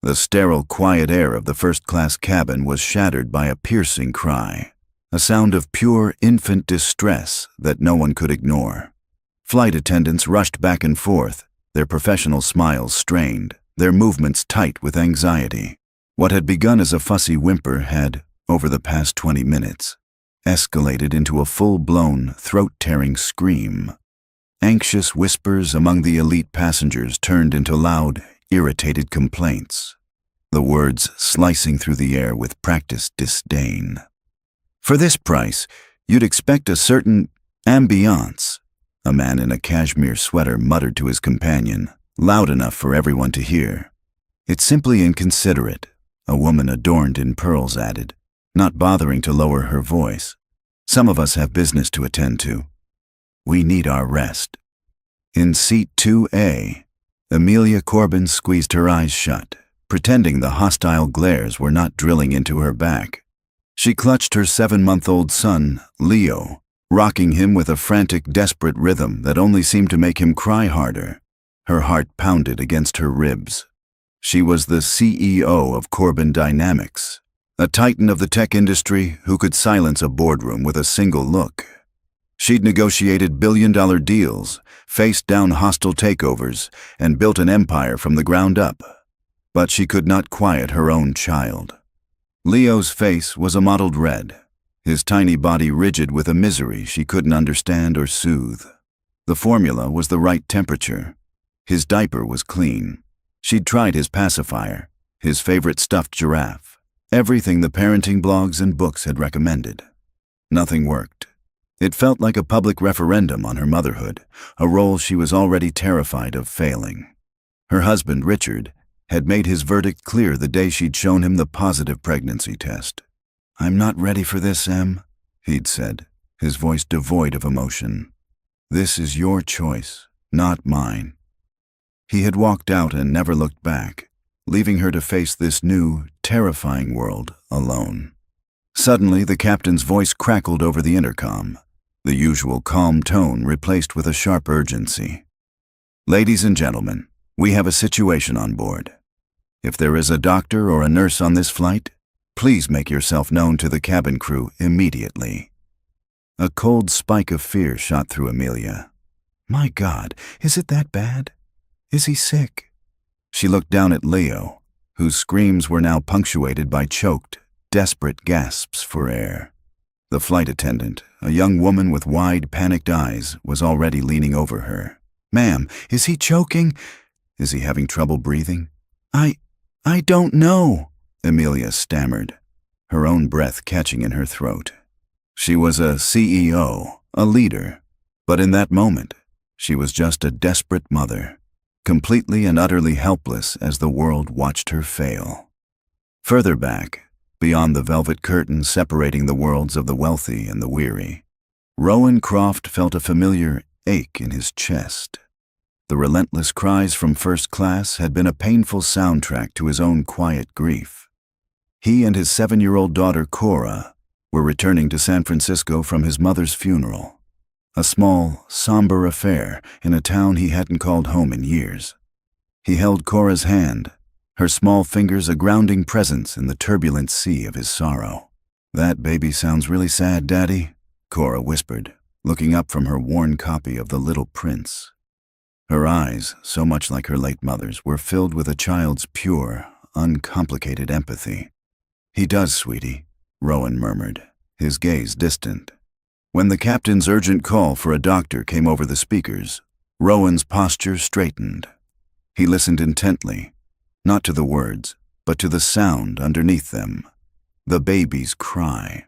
The sterile, quiet air of the first-class cabin was shattered by a piercing cry, a sound of pure infant distress that no one could ignore. Flight attendants rushed back and forth, their professional smiles strained, their movements tight with anxiety. What had begun as a fussy whimper had, over the past 20 minutes, escalated into a full-blown, throat-tearing scream. Anxious whispers among the elite passengers turned into loud, irritated complaints, the words slicing through the air with practiced disdain. "For this price, you'd expect a certain ambiance," a man in a cashmere sweater muttered to his companion, loud enough for everyone to hear. "It's simply inconsiderate," a woman adorned in pearls added, not bothering to lower her voice. "Some of us have business to attend to. We need our rest." In seat 2A, Amelia Corbin squeezed her eyes shut, pretending the hostile glares were not drilling into her back. She clutched her 7-month-old son, Leo, rocking him with a frantic, desperate rhythm that only seemed to make him cry harder. Her heart pounded against her ribs. She was the CEO of Corbin Dynamics, a titan of the tech industry who could silence a boardroom with a single look. She'd negotiated billion-dollar deals, faced down hostile takeovers, and built an empire from the ground up. But she could not quiet her own child. Leo's face was a mottled red, his tiny body rigid with a misery she couldn't understand or soothe. The formula was the right temperature. His diaper was clean. She'd tried his pacifier, his favorite stuffed giraffe, everything the parenting blogs and books had recommended. Nothing worked. It felt like a public referendum on her motherhood, a role she was already terrified of failing. Her husband, Richard, had made his verdict clear the day she'd shown him the positive pregnancy test. "I'm not ready for this, Em," he'd said, his voice devoid of emotion. "This is your choice, not mine." He had walked out and never looked back, leaving her to face this new, terrifying world alone. Suddenly, the captain's voice crackled over the intercom, the usual calm tone replaced with a sharp urgency. "Ladies and gentlemen, we have a situation on board. If there is a doctor or a nurse on this flight, please make yourself known to the cabin crew immediately." A cold spike of fear shot through Amelia. "My God, is it that bad? Is he sick?" She looked down at Leo, whose screams were now punctuated by choked, desperate gasps for air. The flight attendant, a young woman with wide, panicked eyes, was already leaning over her. "Ma'am, is he choking? Is he having trouble breathing?" I don't know," Amelia stammered, her own breath catching in her throat. She was a CEO, a leader, but in that moment, she was just a desperate mother, completely and utterly helpless as the world watched her fail. Further back, beyond the velvet curtain separating the worlds of the wealthy and the weary, Rowan Croft felt a familiar ache in his chest. The relentless cries from first class had been a painful soundtrack to his own quiet grief. He and his 7-year-old daughter, Cora, were returning to San Francisco from his mother's funeral, a small, somber affair in a town he hadn't called home in years. He held Cora's hand, her small fingers a grounding presence in the turbulent sea of his sorrow. "That baby sounds really sad, Daddy," Cora whispered, looking up from her worn copy of The Little Prince. Her eyes, so much like her late mother's, were filled with a child's pure, uncomplicated empathy. "He does, sweetie," Rowan murmured, his gaze distant. When the captain's urgent call for a doctor came over the speakers, Rowan's posture straightened. He listened intently, not to the words, but to the sound underneath them, the baby's cry.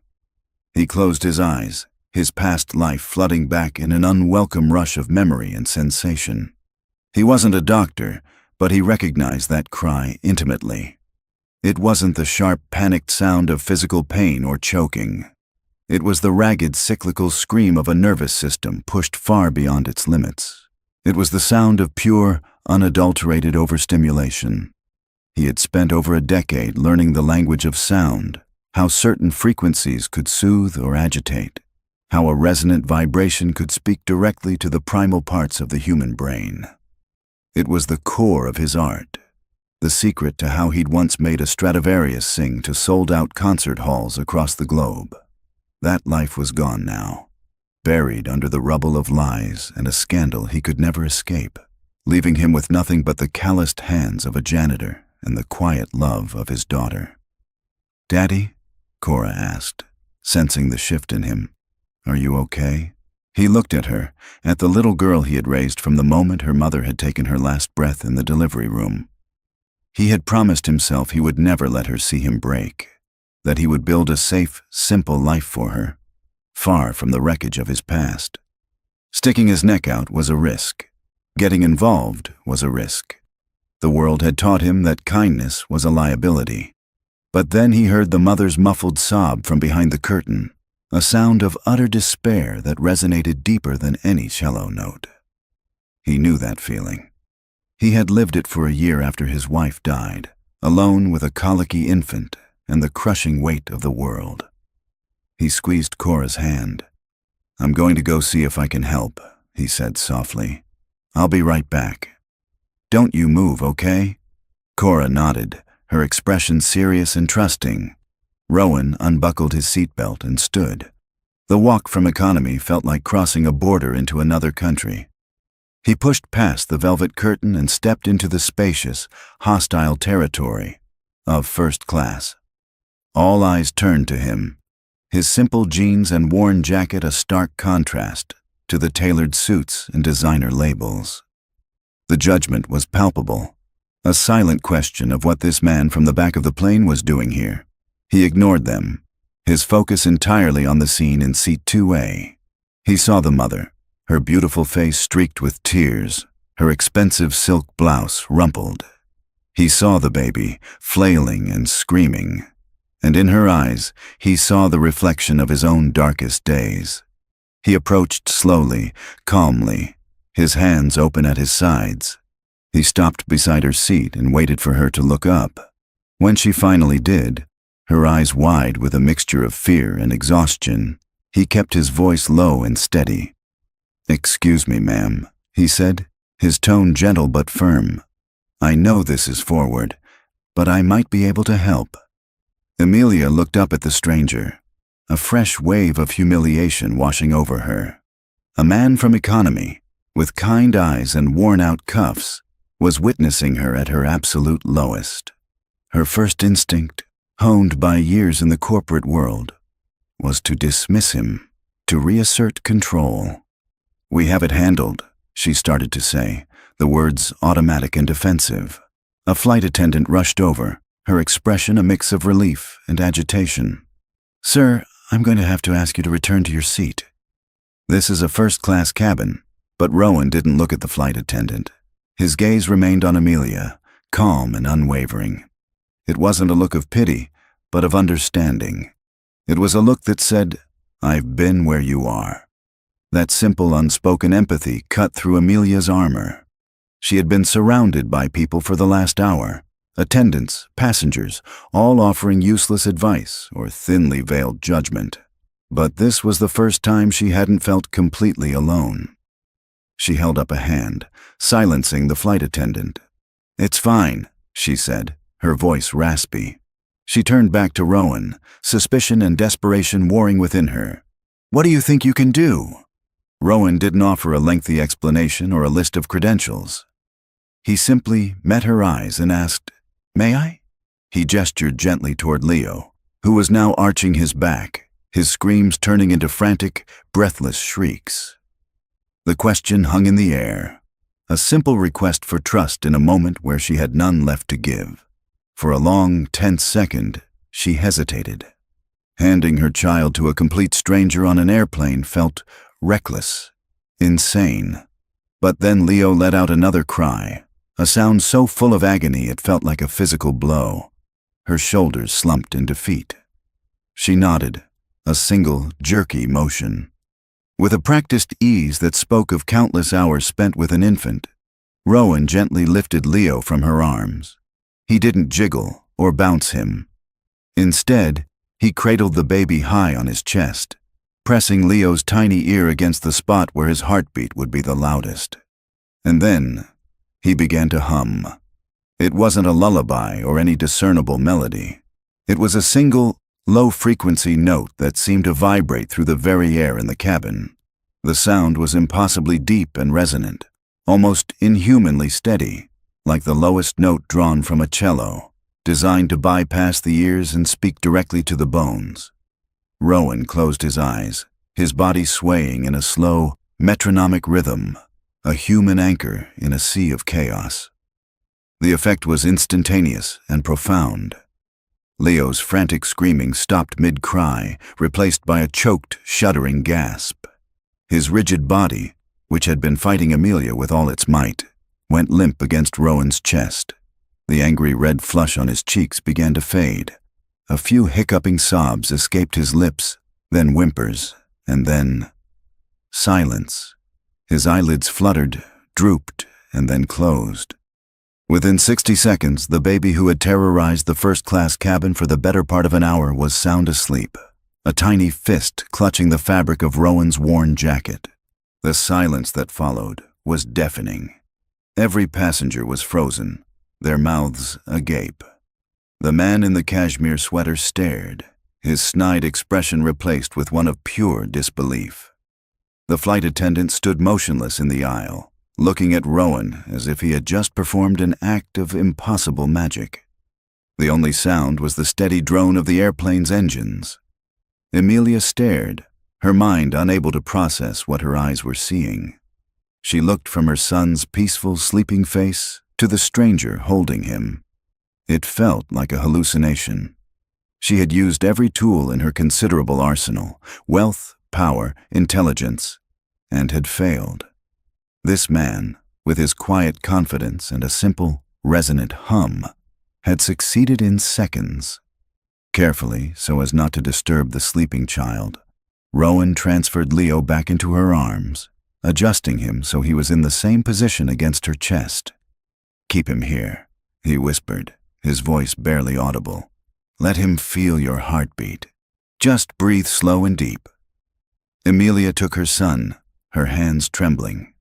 He closed his eyes, his past life flooding back in an unwelcome rush of memory and sensation. He wasn't a doctor, but he recognized that cry intimately. It wasn't the sharp, panicked sound of physical pain or choking. It was the ragged, cyclical scream of a nervous system pushed far beyond its limits. It was the sound of pure, unadulterated overstimulation. He had spent over a decade learning the language of sound, how certain frequencies could soothe or agitate, how a resonant vibration could speak directly to the primal parts of the human brain. It was the core of his art. the secret to how he'd once made a Stradivarius sing to sold-out concert halls across the globe. That life was gone now, buried under the rubble of lies and a scandal he could never escape, leaving him with nothing but the calloused hands of a janitor and the quiet love of his daughter. "Daddy?" Cora asked, sensing the shift in him. "Are you okay?" He looked at her, at the little girl he had raised from the moment her mother had taken her last breath in the delivery room. He had promised himself he would never let her see him break, that he would build a safe, simple life for her, far from the wreckage of his past. Sticking his neck out was a risk. Getting involved was a risk. The world had taught him that kindness was a liability. But then he heard the mother's muffled sob from behind the curtain, a sound of utter despair that resonated deeper than any cello note. He knew that feeling. He had lived it for a year after his wife died, alone with a colicky infant and the crushing weight of the world. He squeezed Cora's hand. "I'm going to go see if I can help," he said softly. "I'll be right back. Don't you move, okay?" Cora nodded, her expression serious and trusting. Rowan unbuckled his seatbelt and stood. The walk from economy felt like crossing a border into another country. He pushed past the velvet curtain and stepped into the spacious, hostile territory of first class. All eyes turned to him, his simple jeans and worn jacket a stark contrast to the tailored suits and designer labels. The judgment was palpable, a silent question of what this man from the back of the plane was doing here. He ignored them, his focus entirely on the scene in seat 2A. He saw the mother, her beautiful face streaked with tears, her expensive silk blouse rumpled. He saw the baby, flailing and screaming, and in her eyes he saw the reflection of his own darkest days. He approached slowly, calmly, his hands open at his sides. He stopped beside her seat and waited for her to look up. When she finally did, her eyes wide with a mixture of fear and exhaustion, he kept his voice low and steady. "Excuse me, ma'am," he said, his tone gentle but firm. "I know this is forward, but I might be able to help." Amelia looked up at the stranger, a fresh wave of humiliation washing over her. A man from economy, with kind eyes and worn-out cuffs, was witnessing her at her absolute lowest. Her first instinct, honed by years in the corporate world, was to dismiss him, to reassert control. "We have it handled," she started to say, the words automatic and defensive. A flight attendant rushed over, her expression a mix of relief and agitation. "Sir, I'm going to have to ask you to return to your seat." This is a first-class cabin, but Rowan didn't look at the flight attendant. His gaze remained on Amelia, calm and unwavering. It wasn't a look of pity, but of understanding. It was a look that said, "I've been where you are." That simple, unspoken empathy cut through Amelia's armor. She had been surrounded by people for the last hour, attendants, passengers, all offering useless advice or thinly veiled judgment. But this was the first time she hadn't felt completely alone. She held up a hand, silencing the flight attendant. "It's fine," she said, her voice raspy. She turned back to Rowan, suspicion and desperation warring within her. "What do you think you can do?" Rowan didn't offer a lengthy explanation or a list of credentials. He simply met her eyes and asked, "May I?" He gestured gently toward Leo, who was now arching his back, his screams turning into frantic, breathless shrieks. The question hung in the air, a simple request for trust in a moment where she had none left to give. For a long, tense second, she hesitated. Handing her child to a complete stranger on an airplane felt reckless, insane. But then Leo let out another cry, a sound so full of agony it felt like a physical blow. Her shoulders slumped in defeat. She nodded, a single, jerky motion. With a practiced ease that spoke of countless hours spent with an infant, Rowan gently lifted Leo from her arms. He didn't jiggle or bounce him. Instead, he cradled the baby high on his chest, pressing Leo's tiny ear against the spot where his heartbeat would be the loudest. And then, he began to hum, It wasn't a lullaby or any discernible melody. It was a single, low-frequency note that seemed to vibrate through the very air in the cabin. The sound was impossibly deep and resonant, almost inhumanly steady, like the lowest note drawn from a cello, designed to bypass the ears and speak directly to the bones. Rowan closed his eyes, his body swaying in a slow, metronomic rhythm, a human anchor in a sea of chaos. The effect was instantaneous and profound. Leo's frantic screaming stopped mid-cry, replaced by a choked, shuddering gasp. His rigid body, which had been fighting Amelia with all its might, went limp against Rowan's chest. The angry red flush on his cheeks began to fade. A few hiccuping sobs escaped his lips, then whimpers, and then silence. His eyelids fluttered, drooped, and then closed. Within 60 seconds, the baby who had terrorized the first-class cabin for the better part of an hour was sound asleep, a tiny fist clutching the fabric of Rowan's worn jacket. The silence that followed was deafening. Every passenger was frozen, their mouths agape. The man in the cashmere sweater stared, his snide expression replaced with one of pure disbelief. The flight attendant stood motionless in the aisle, looking at Rowan as if he had just performed an act of impossible magic. The only sound was the steady drone of the airplane's engines. Amelia stared, her mind unable to process what her eyes were seeing. She looked from her son's peaceful, sleeping face to the stranger holding him. It felt like a hallucination. She had used every tool in her considerable arsenal, wealth, power, intelligence, and had failed. This man, with his quiet confidence and a simple, resonant hum, had succeeded in seconds. Carefully, so as not to disturb the sleeping child, Rowan transferred Leo back into her arms, adjusting him so he was in the same position against her chest. "Keep him here," he whispered, his voice barely audible. "Let him feel your heartbeat. Just breathe slow and deep." Amelia took her son, her hands trembling.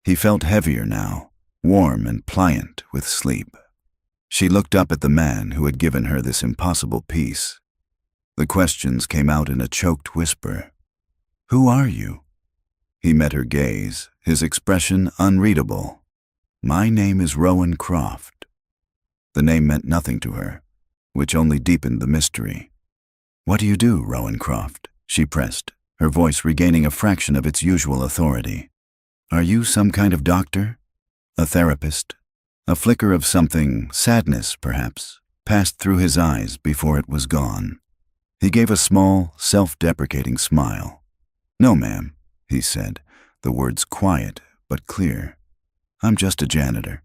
He felt heavier now, warm and pliant with sleep. She looked up at the man who had given her this impossible peace. The questions came out in a choked whisper. "Who are you?" He met her gaze, his expression unreadable. "My name is Rowan Croft." The name meant nothing to her, which only deepened the mystery. "What do you do, Rowan Croft?" she pressed, her voice regaining a fraction of its usual authority. "Are you some kind of doctor? A therapist?" A flicker of something, sadness perhaps, passed through his eyes before it was gone. He gave a small, self-deprecating smile. "No, ma'am," he said, the words quiet but clear. "I'm just a janitor."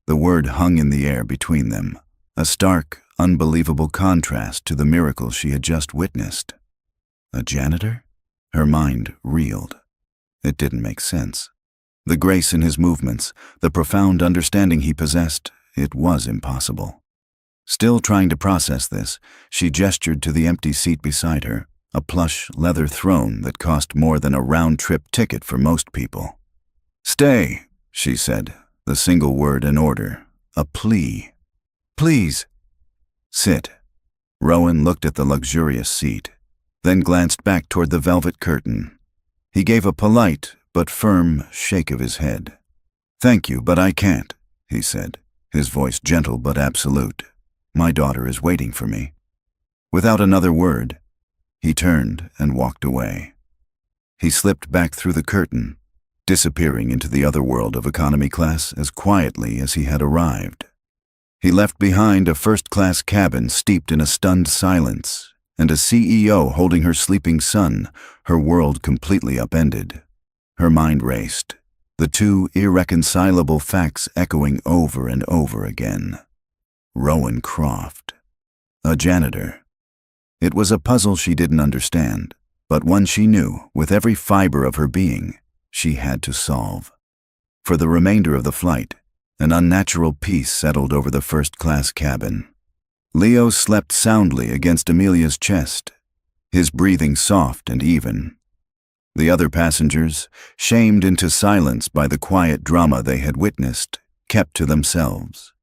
The word hung in the air between them, a stark, unbelievable contrast to the miracle she had just witnessed. A janitor? Her mind reeled. It didn't make sense. The grace in his movements, the profound understanding he possessed, it was impossible. Still trying to process this, she gestured to the empty seat beside her, a plush leather throne that cost more than a round-trip ticket for most people. "Stay," she said, the single word in order, a plea. "Please." "Sit." Rowan looked at the luxurious seat, then glanced back toward the velvet curtain. He gave a polite but firm shake of his head. "Thank you, but I can't," he said, his voice gentle but absolute. "My daughter is waiting for me." Without another word, he turned and walked away. He slipped back through the curtain, disappearing into the other world of economy class as quietly as he had arrived. He left behind a first-class cabin steeped in a stunned silence, and a CEO holding her sleeping son, her world completely upended. Her mind raced, the two irreconcilable facts echoing over and over again. Rowan Croft. A janitor. It was a puzzle she didn't understand, but one she knew, with every fiber of her being, she had to solve. For the remainder of the flight, an unnatural peace settled over the first-class cabin. Leo slept soundly against Amelia's chest, his breathing soft and even. The other passengers, shamed into silence by the quiet drama they had witnessed, kept to themselves.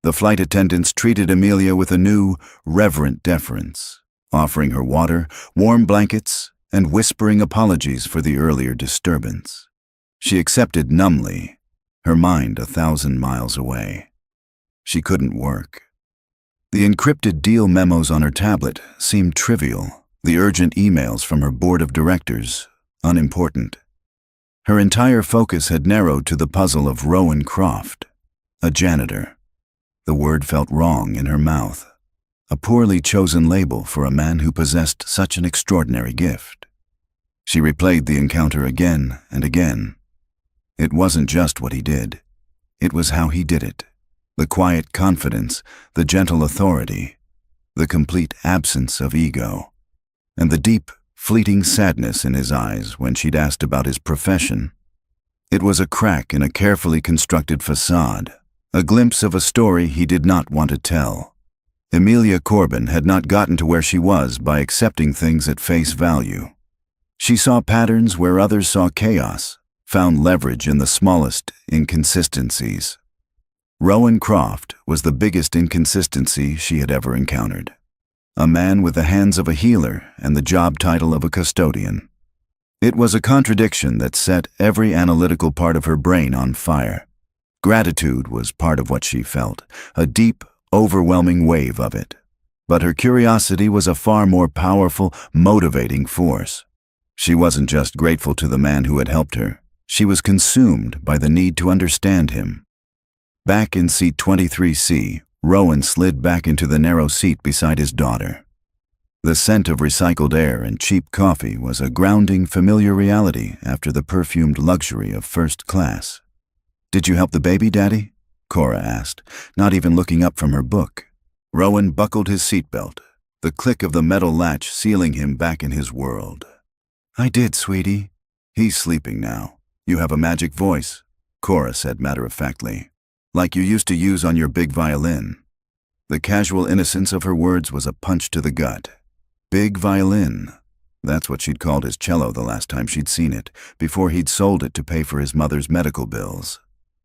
The flight attendants treated Amelia with a new, reverent deference, offering her water, warm blankets, and whispering apologies for the earlier disturbance. She accepted numbly, her mind 1,000 miles away. She couldn't work. The encrypted deal memos on her tablet seemed trivial, the urgent emails from her board of directors unimportant. Her entire focus had narrowed to the puzzle of Rowan Croft, a janitor. The word felt wrong in her mouth, a poorly chosen label for a man who possessed such an extraordinary gift. She replayed the encounter again and again. It wasn't just what he did. It was how he did it. The quiet confidence, the gentle authority, the complete absence of ego, and the deep, fleeting sadness in his eyes when she'd asked about his profession. It was a crack in a carefully constructed facade, a glimpse of a story he did not want to tell. Amelia Corbin had not gotten to where she was by accepting things at face value. She saw patterns where others saw chaos, found leverage in the smallest inconsistencies. Rowan Croft was the biggest inconsistency she had ever encountered. A man with the hands of a healer and the job title of a custodian. It was a contradiction that set every analytical part of her brain on fire. Gratitude was part of what she felt, a deep, overwhelming wave of it. But her curiosity was a far more powerful, motivating force. She wasn't just grateful to the man who had helped her. She was consumed by the need to understand him. Back in seat 23C, Rowan slid back into the narrow seat beside his daughter. The scent of recycled air and cheap coffee was a grounding, familiar reality after the perfumed luxury of first class. "Did you help the baby, Daddy?" Cora asked, not even looking up from her book. Rowan buckled his seatbelt, the click of the metal latch sealing him back in his world. "I did, sweetie." "He's sleeping now. You have a magic voice," Cora said matter-of-factly, "like you used to use on your big violin." The casual innocence of her words was a punch to the gut. Big violin. That's what she'd called his cello the last time she'd seen it, before he'd sold it to pay for his mother's medical bills.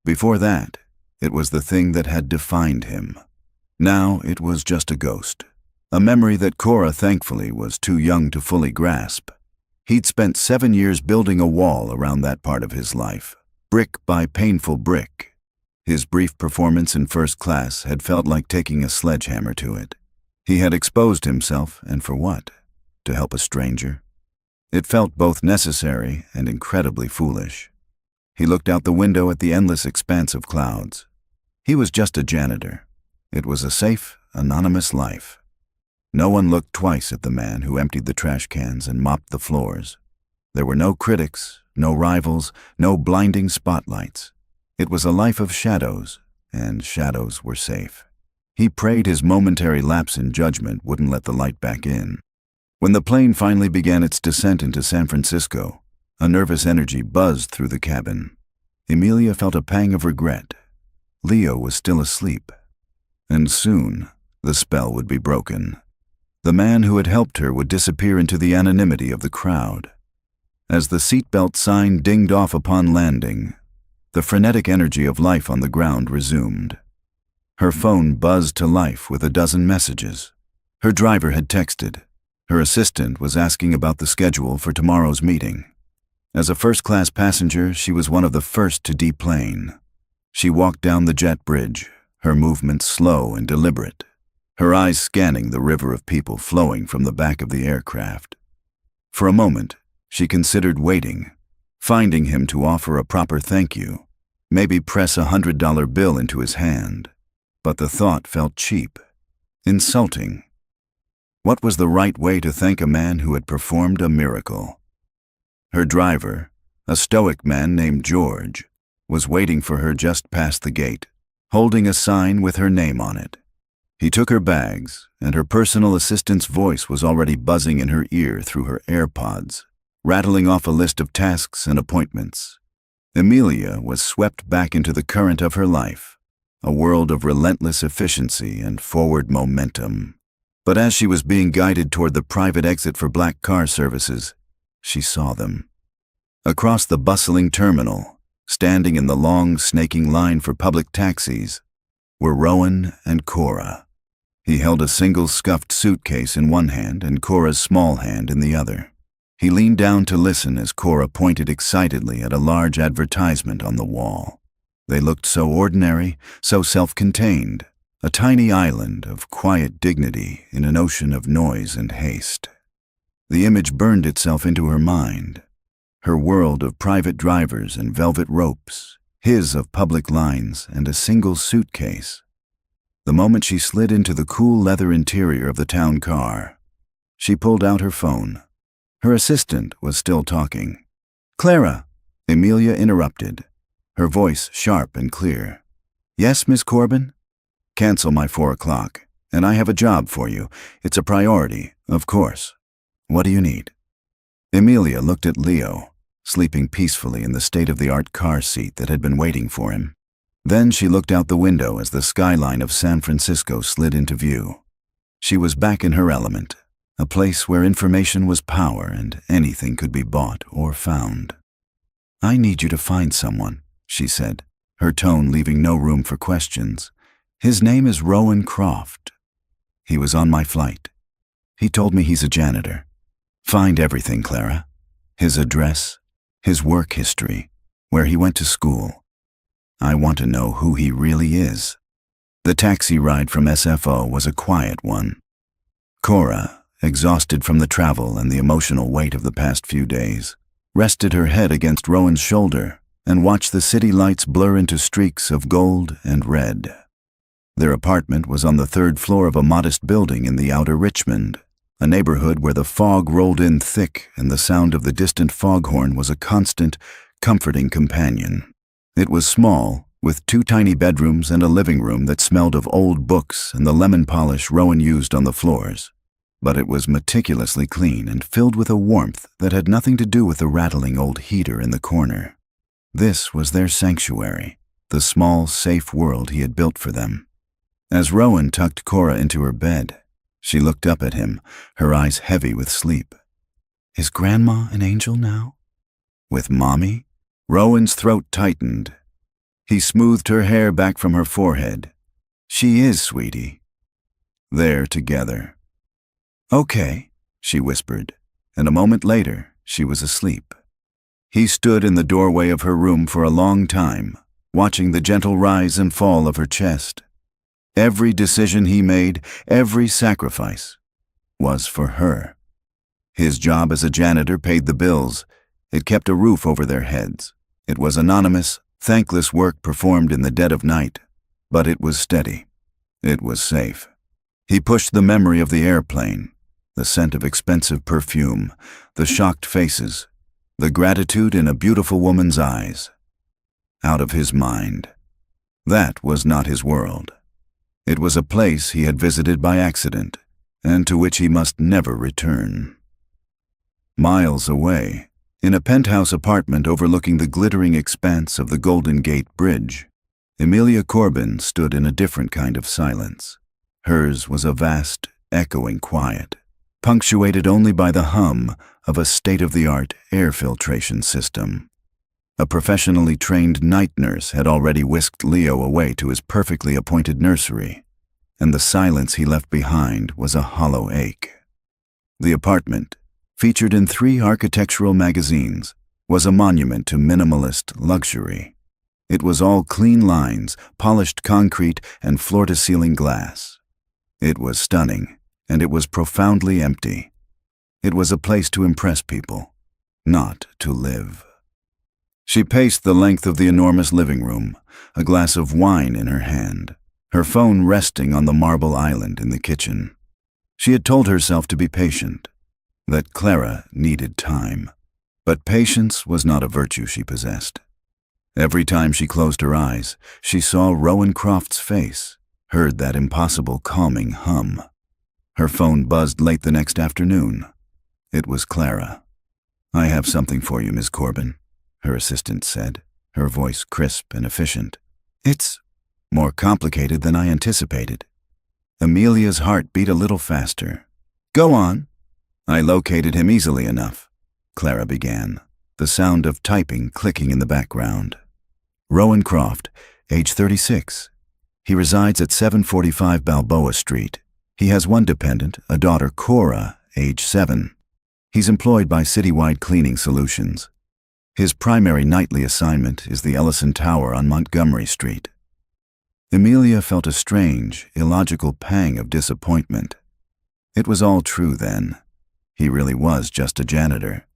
Before that, it was the thing that had defined him. Now it was just a ghost, a memory that Cora thankfully was too young to fully grasp. He'd spent 7 years building a wall around that part of his life, brick by painful brick. His brief performance in first class had felt like taking a sledgehammer to it. He had exposed himself, and for what? To help a stranger? It felt both necessary and incredibly foolish. He looked out the window at the endless expanse of clouds. He was just a janitor. It was a safe, anonymous life. No one looked twice at the man who emptied the trash cans and mopped the floors. There were no critics, no rivals, no blinding spotlights. It was a life of shadows, and shadows were safe. He prayed his momentary lapse in judgment wouldn't let the light back in. When the plane finally began its descent into San Francisco, a nervous energy buzzed through the cabin. Amelia felt a pang of regret. Leo was still asleep. And soon, the spell would be broken. The man who had helped her would disappear into the anonymity of the crowd. As the seatbelt sign dinged off upon landing, the frenetic energy of life on the ground resumed. Her phone buzzed to life with a dozen messages. Her driver had texted. Her assistant was asking about the schedule for tomorrow's meeting. As a first-class passenger, she was one of the first to deplane. She walked down the jet bridge, her movements slow and deliberate, her eyes scanning the river of people flowing from the back of the aircraft. For a moment, she considered waiting, finding him to offer a proper thank you, maybe press a $100 bill into his hand. But the thought felt cheap, insulting. What was the right way to thank a man who had performed a miracle? Her driver, a stoic man named George, was waiting for her just past the gate, holding a sign with her name on it. He took her bags, and her personal assistant's voice was already buzzing in her ear through her AirPods, rattling off a list of tasks and appointments. Amelia was swept back into the current of her life, a world of relentless efficiency and forward momentum. But as she was being guided toward the private exit for black car services, she saw them. Across the bustling terminal, standing in the long, snaking line for public taxis, were Rowan and Cora. He held a single scuffed suitcase in one hand and Cora's small hand in the other. He leaned down to listen as Cora pointed excitedly at a large advertisement on the wall. They looked so ordinary, so self-contained, a tiny island of quiet dignity in an ocean of noise and haste. The image burned itself into her mind. Her world of private drivers and velvet ropes, his of public lines and a single suitcase. The moment she slid into the cool leather interior of the town car, she pulled out her phone. Her assistant was still talking. "Clara," Amelia interrupted, her voice sharp and clear. "Yes, Miss Corbin? Cancel my 4 o'clock, and I have a job for you. It's a priority, of course. What do you need?" Amelia looked at Leo, sleeping peacefully in the state-of-the-art car seat that had been waiting for him. Then she looked out the window as the skyline of San Francisco slid into view. She was back in her element, a place where information was power and anything could be bought or found. "I need you to find someone," she said, her tone leaving no room for questions. "His name is Rowan Croft. He was on my flight. He told me he's a janitor. Find everything, Clara. His address, his work history, where he went to school. I want to know who he really is." The taxi ride from SFO was a quiet one. Cora, exhausted from the travel and the emotional weight of the past few days, rested her head against Rowan's shoulder and watched the city lights blur into streaks of gold and red. Their apartment was on the 3rd floor of a modest building in the outer Richmond, a neighborhood where the fog rolled in thick and the sound of the distant foghorn was a constant, comforting companion. It was small, with 2 tiny bedrooms and a living room that smelled of old books and the lemon polish Rowan used on the floors. But it was meticulously clean and filled with a warmth that had nothing to do with the rattling old heater in the corner. This was their sanctuary, the small, safe world he had built for them. As Rowan tucked Cora into her bed, she looked up at him, her eyes heavy with sleep. "Is Grandma an angel now?" "With Mommy?" Rowan's throat tightened. He smoothed her hair back from her forehead. "She is, sweetie." There together. "Okay," she whispered, and a moment later she was asleep. He stood in the doorway of her room for a long time, watching the gentle rise and fall of her chest. Every decision he made, every sacrifice, was for her. His job as a janitor paid the bills. It kept a roof over their heads. It was anonymous, thankless work performed in the dead of night, but it was steady. It was safe. He pushed the memory of the airplane, the scent of expensive perfume, the shocked faces, the gratitude in a beautiful woman's eyes, out of his mind. That was not his world. It was a place he had visited by accident, and to which he must never return. Miles away, in a penthouse apartment overlooking the glittering expanse of the Golden Gate Bridge, Amelia Corbin stood in a different kind of silence. Hers was a vast, echoing quiet, punctuated only by the hum of a state-of-the-art air filtration system. A professionally trained night nurse had already whisked Leo away to his perfectly appointed nursery, and the silence he left behind was a hollow ache. The apartment, featured in 3 architectural magazines, was a monument to minimalist luxury. It was all clean lines, polished concrete, and floor-to-ceiling glass. It was stunning, and it was profoundly empty. It was a place to impress people, not to live. She paced the length of the enormous living room, a glass of wine in her hand, her phone resting on the marble island in the kitchen. She had told herself to be patient, that Clara needed time. But patience was not a virtue she possessed. Every time she closed her eyes, she saw Rowan Croft's face, heard that impossible calming hum. Her phone buzzed late the next afternoon. It was Clara. "I have something for you, Miss Corbin," her assistant said, her voice crisp and efficient. "It's more complicated than I anticipated." Amelia's heart beat a little faster. "Go on." "I located him easily enough," Clara began, the sound of typing clicking in the background. "Rowan Croft, age 36. He resides at 745 Balboa Street. He has one dependent, a daughter, Cora, age 7. He's employed by Citywide Cleaning Solutions. His primary nightly assignment is the Ellison Tower on Montgomery Street. Amelia felt a strange, illogical pang of disappointment. It was all true then. He really was just a janitor.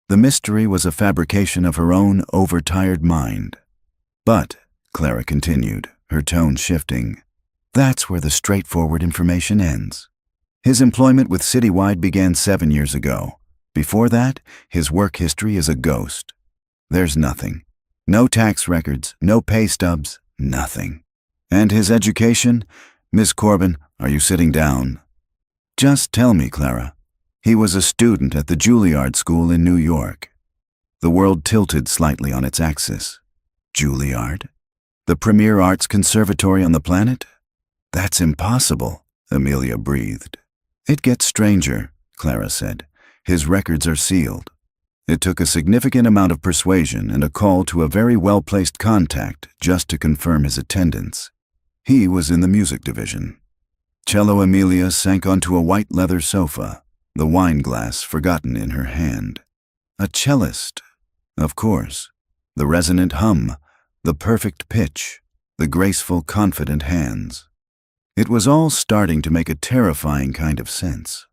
The mystery was a fabrication of her own overtired mind. But, Clara continued, her tone shifting, that's where the straightforward information ends. His employment with Citywide began 7 years ago. Before that, his work history is a ghost. There's nothing. No tax records, no pay stubs, nothing. And his education? Miss Corbin, are you sitting down? Just tell me, Clara. He was a student at the Juilliard School in New York. The world tilted slightly on its axis. Juilliard? The premier arts conservatory on the planet? That's impossible, Amelia breathed. It gets stranger, Clara said. His records are sealed. It took a significant amount of persuasion and a call to a very well-placed contact just to confirm his attendance. He was in the music division. Cello Amelia sank onto a white leather sofa, the wine glass forgotten in her hand. A cellist, of course. The resonant hum, the perfect pitch, the graceful, confident hands. It was all starting to make a terrifying kind of sense.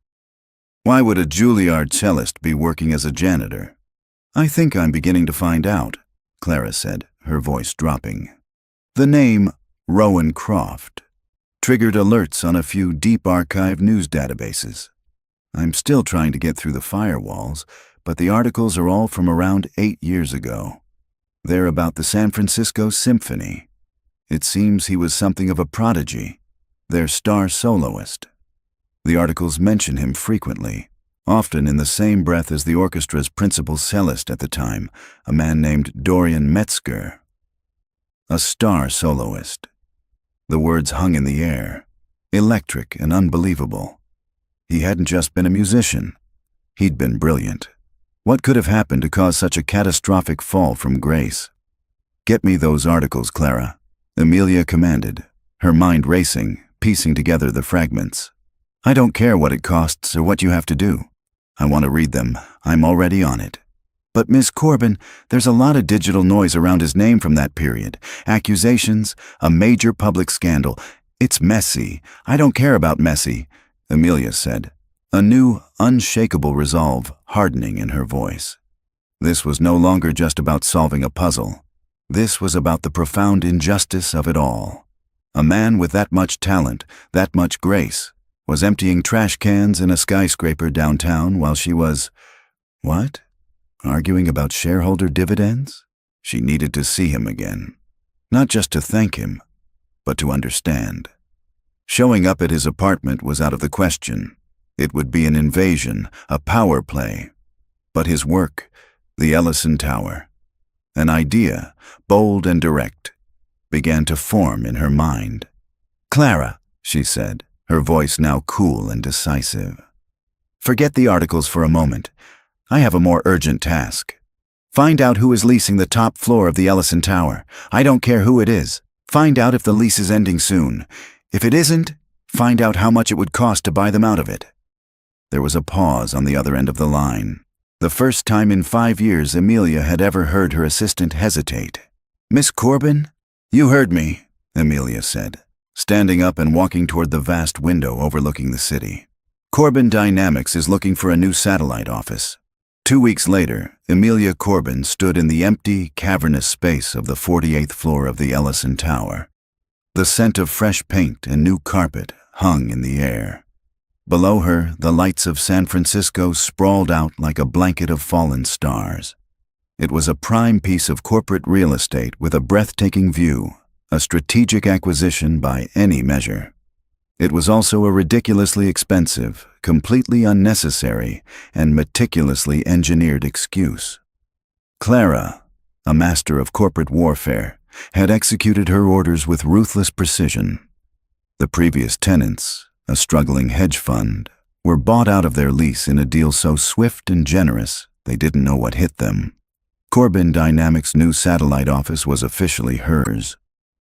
Why would a Juilliard cellist be working as a janitor? I think I'm beginning to find out, Clara said, her voice dropping. The name Rowan Croft triggered alerts on a few deep archive news databases. I'm still trying to get through the firewalls, but the articles are all from around 8 years ago. They're about the San Francisco Symphony. It seems he was something of a prodigy, their star soloist. The articles mention him frequently, often in the same breath as the orchestra's principal cellist at the time, a man named Dorian Metzger. A star soloist. The words hung in the air, electric and unbelievable. He hadn't just been a musician. He'd been brilliant. What could have happened to cause such a catastrophic fall from grace? Get me those articles, Clara, Amelia commanded, her mind racing, piecing together the fragments. I don't care what it costs or what you have to do. I want to read them. I'm already on it. But Miss Corbin, there's a lot of digital noise around his name from that period. Accusations, a major public scandal. It's messy. I don't care about messy, Amelia said, a new, unshakable resolve hardening in her voice. This was no longer just about solving a puzzle. This was about the profound injustice of it all. A man with that much talent, that much grace, was emptying trash cans in a skyscraper downtown while she was... What? Arguing about shareholder dividends? She needed to see him again. Not just to thank him, but to understand. Showing up at his apartment was out of the question. It would be an invasion, a power play. But his work, the Ellison Tower, an idea, bold and direct, began to form in her mind. Clara, she said, her voice now cool and decisive. Forget the articles for a moment. I have a more urgent task. Find out who is leasing the top floor of the Ellison Tower. I don't care who it is. Find out if the lease is ending soon. If it isn't, find out how much it would cost to buy them out of it. There was a pause on the other end of the line. The first time in 5 years Amelia had ever heard her assistant hesitate. Miss Corbin? You heard me, Amelia said, standing up and walking toward the vast window overlooking the city. Corbin Dynamics is looking for a new satellite office. 2 weeks later, Amelia Corbin stood in the empty, cavernous space of the 48th floor of the Ellison Tower. The scent of fresh paint and new carpet hung in the air. Below her, the lights of San Francisco sprawled out like a blanket of fallen stars. It was a prime piece of corporate real estate with a breathtaking view, a strategic acquisition by any measure. It was also a ridiculously expensive, completely unnecessary, and meticulously engineered excuse. Clara, a master of corporate warfare, had executed her orders with ruthless precision. The previous tenants, a struggling hedge fund, were bought out of their lease in a deal so swift and generous they didn't know what hit them. Corbin Dynamics' new satellite office was officially hers.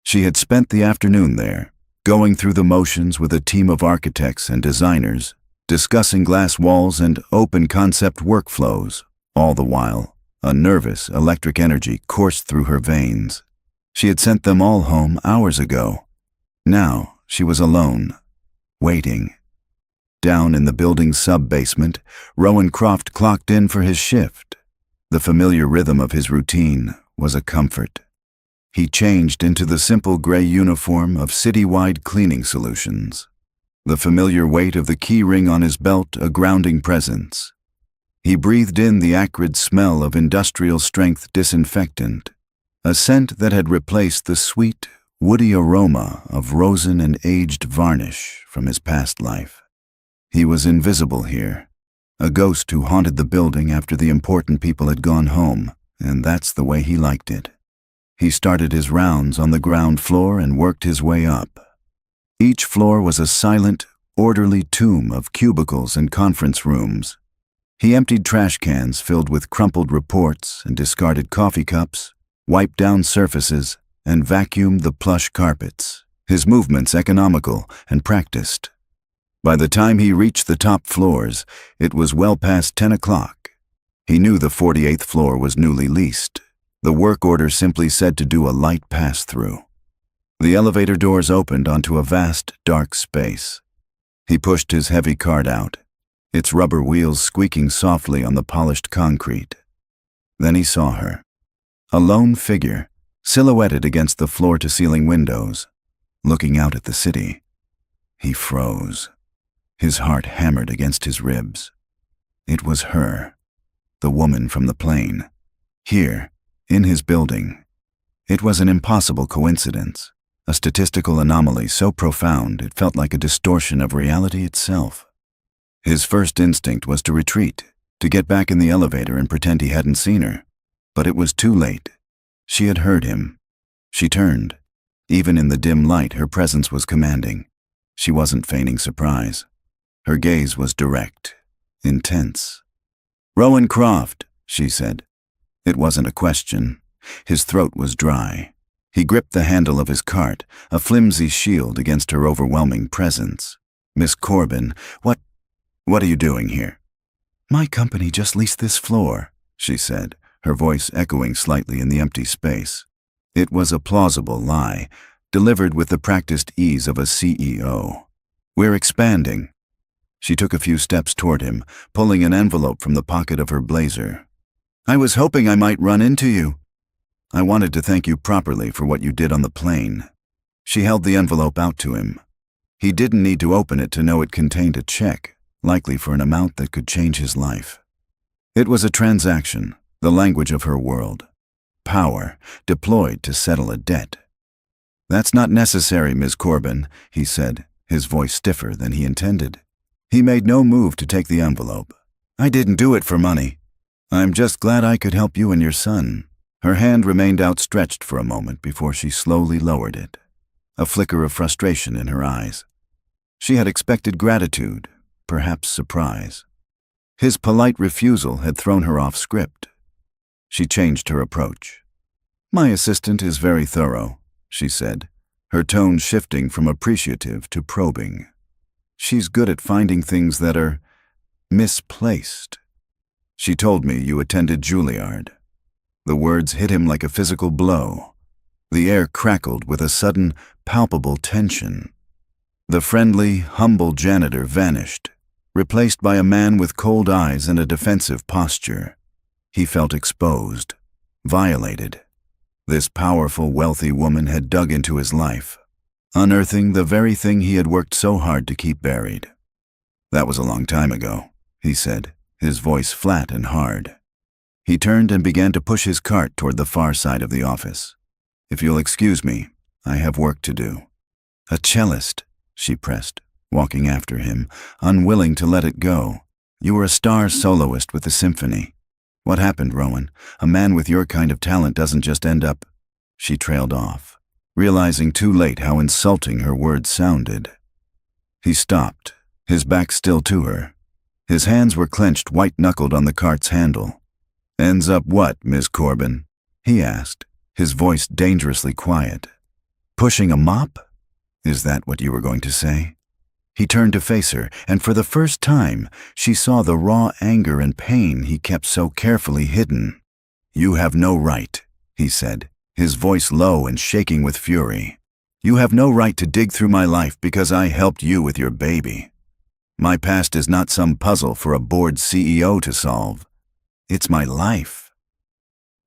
She had spent the afternoon there, going through the motions with a team of architects and designers, discussing glass walls and open-concept workflows. All the while, a nervous electric energy coursed through her veins. She had sent them all home hours ago. Now she was alone, waiting. Down in the building's sub-basement, Rowan Croft clocked in for his shift. The familiar rhythm of his routine was a comfort. He changed into the simple gray uniform of citywide cleaning solutions. The familiar weight of the key ring on his belt a grounding presence. He breathed in the acrid smell of industrial-strength disinfectant, a scent that had replaced the sweet, woody aroma of rosin and aged varnish from his past life. He was invisible here, a ghost who haunted the building after the important people had gone home, and that's the way he liked it. He started his rounds on the ground floor and worked his way up. Each floor was a silent, orderly tomb of cubicles and conference rooms. He emptied trash cans filled with crumpled reports and discarded coffee cups, wiped down surfaces, and vacuumed the plush carpets, his movements economical and practiced. By the time he reached the top floors, it was well past 10 o'clock. He knew the 48th floor was newly leased. The work order simply said to do a light pass-through. The elevator doors opened onto a vast, dark space. He pushed his heavy cart out, its rubber wheels squeaking softly on the polished concrete. Then he saw her, a lone figure, silhouetted against the floor-to-ceiling windows, looking out at the city. He froze. His heart hammered against his ribs. It was her, the woman from the plane, here, in his building. It was an impossible coincidence, a statistical anomaly so profound it felt like a distortion of reality itself. His first instinct was to retreat, to get back in the elevator and pretend he hadn't seen her. But it was too late. She had heard him. She turned. Even in the dim light, her presence was commanding. She wasn't feigning surprise. Her gaze was direct, intense. "Rowan Croft," she said. It wasn't a question. His throat was dry. He gripped the handle of his cart, a flimsy shield against her overwhelming presence. "Miss Corbin, what are you doing here?" "My company just leased this floor," she said, her voice echoing slightly in the empty space. It was a plausible lie, delivered with the practiced ease of a CEO. "We're expanding." She took a few steps toward him, pulling an envelope from the pocket of her blazer. "I was hoping I might run into you. I wanted to thank you properly for what you did on the plane." She held the envelope out to him. He didn't need to open it to know it contained a check, likely for an amount that could change his life. It was a transaction, the language of her world. Power, deployed to settle a debt. "That's not necessary, Ms. Corbin," he said, his voice stiffer than he intended. He made no move to take the envelope. "I didn't do it for money. I'm just glad I could help you and your son." Her hand remained outstretched for a moment before she slowly lowered it, a flicker of frustration in her eyes. She had expected gratitude, perhaps surprise. His polite refusal had thrown her off script. She changed her approach. "My assistant is very thorough," she said, her tone shifting from appreciative to probing. "She's good at finding things that are misplaced. She told me you attended Juilliard." The words hit him like a physical blow. The air crackled with a sudden, palpable tension. The friendly, humble janitor vanished, replaced by a man with cold eyes and a defensive posture. He felt exposed, violated. This powerful, wealthy woman had dug into his life, unearthing the very thing he had worked so hard to keep buried. "That was a long time ago," he said, his voice flat and hard. He turned and began to push his cart toward the far side of the office. "If you'll excuse me, I have work to do." "A cellist," she pressed, walking after him, unwilling to let it go. "You were a star soloist with the symphony. What happened, Rowan? A man with your kind of talent doesn't just end up—" She trailed off, realizing too late how insulting her words sounded. He stopped, his back still to her. His hands were clenched white-knuckled on the cart's handle. "Ends up what, Miss Corbin?" he asked, his voice dangerously quiet. Pushing a mop? Is that what you were going to say? He turned to face her, and for the first time, she saw the raw anger and pain he kept so carefully hidden. "You have no right," he said, his voice low and shaking with fury. "You have no right to dig through my life because I helped you with your baby. My past is not some puzzle for a bored CEO to solve. It's my life."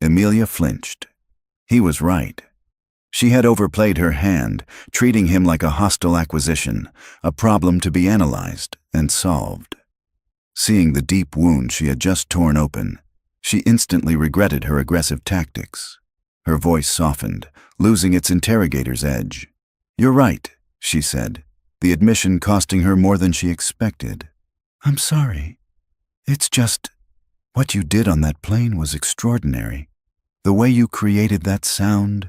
Amelia flinched. He was right. She had overplayed her hand, treating him like a hostile acquisition, a problem to be analyzed and solved. Seeing the deep wound she had just torn open, she instantly regretted her aggressive tactics. Her voice softened, losing its interrogator's edge. "You're right," she said, the admission costing her more than she expected. "I'm sorry. It's just, what you did on that plane was extraordinary. The way you created that sound,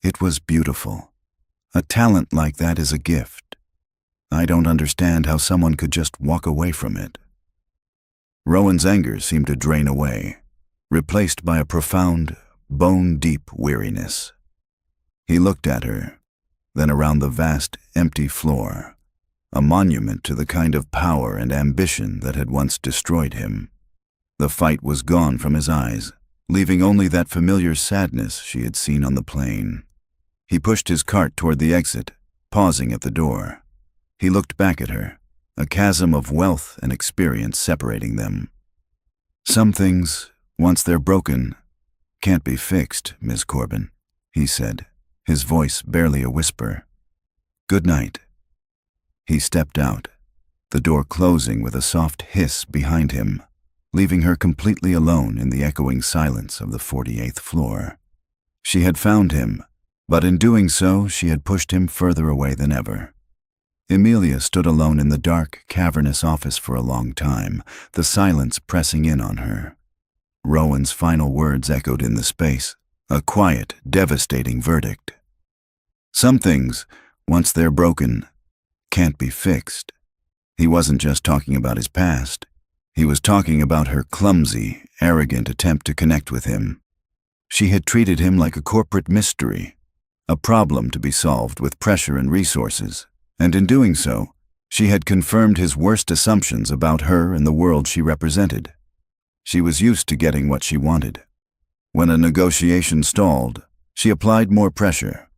it was beautiful. A talent like that is a gift. I don't understand how someone could just walk away from it." Rowan's anger seemed to drain away, replaced by a profound, bone-deep weariness. He looked at her, then around the vast, empty floor, a monument to the kind of power and ambition that had once destroyed him. The fight was gone from his eyes, leaving only that familiar sadness she had seen on the plane. He pushed his cart toward the exit, pausing at the door. He looked back at her, a chasm of wealth and experience separating them. "Some things, once they're broken, can't be fixed, Miss Corbin," he said, his voice barely a whisper. "Good night." He stepped out, the door closing with a soft hiss behind him, leaving her completely alone in the echoing silence of the 48th floor. She had found him, but in doing so, she had pushed him further away than ever. Amelia stood alone in the dark, cavernous office for a long time, the silence pressing in on her. Rowan's final words echoed in the space, a quiet, devastating verdict. Some things, once they're broken, can't be fixed. He wasn't just talking about his past. He was talking about her clumsy, arrogant attempt to connect with him. She had treated him like a corporate mystery, a problem to be solved with pressure and resources, and in doing so, she had confirmed his worst assumptions about her and the world she represented. She was used to getting what she wanted. When a negotiation stalled, she applied more pressure.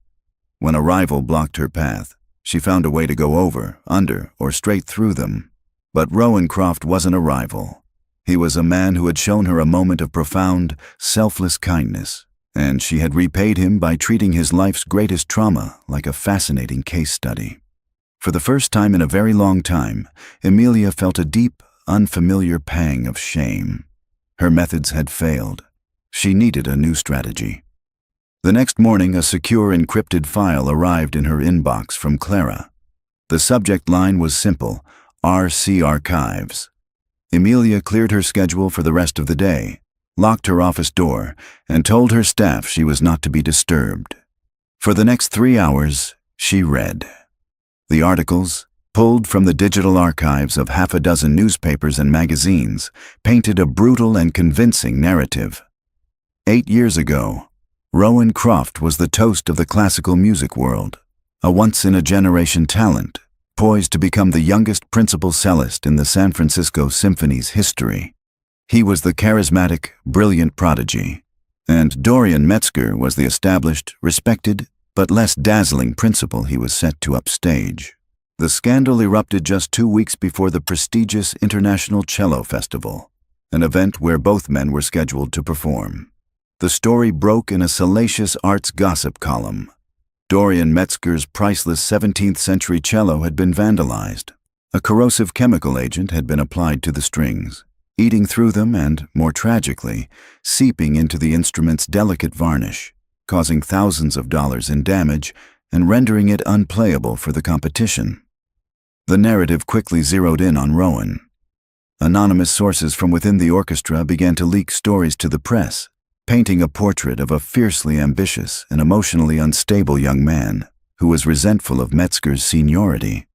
When a rival blocked her path, she found a way to go over, under, or straight through them. But Rowan Croft wasn't a rival. He was a man who had shown her a moment of profound, selfless kindness, and she had repaid him by treating his life's greatest trauma like a fascinating case study. For the first time in a very long time, Amelia felt a deep, unfamiliar pang of shame. Her methods had failed. She needed a new strategy. The next morning, a secure encrypted file arrived in her inbox from Clara. The subject line was simple: RC Archives. Amelia cleared her schedule for the rest of the day, locked her office door, and told her staff she was not to be disturbed. For the next 3 hours, she read. The articles, pulled from the digital archives of half a dozen newspapers and magazines, painted a brutal and convincing narrative. 8 years ago, Rowan Croft was the toast of the classical music world, a once-in-a-generation talent, poised to become the youngest principal cellist in the San Francisco Symphony's history. He was the charismatic, brilliant prodigy, and Dorian Metzger was the established, respected, but less dazzling principal he was set to upstage. The scandal erupted just 2 weeks before the prestigious International Cello Festival, an event where both men were scheduled to perform. The story broke in a salacious arts gossip column. Dorian Metzger's priceless 17th-century cello had been vandalized. A corrosive chemical agent had been applied to the strings, eating through them and, more tragically, seeping into the instrument's delicate varnish, causing thousands of dollars in damage and rendering it unplayable for the competition. The narrative quickly zeroed in on Rowan. Anonymous sources from within the orchestra began to leak stories to the press, painting a portrait of a fiercely ambitious and emotionally unstable young man who was resentful of Metzger's seniority.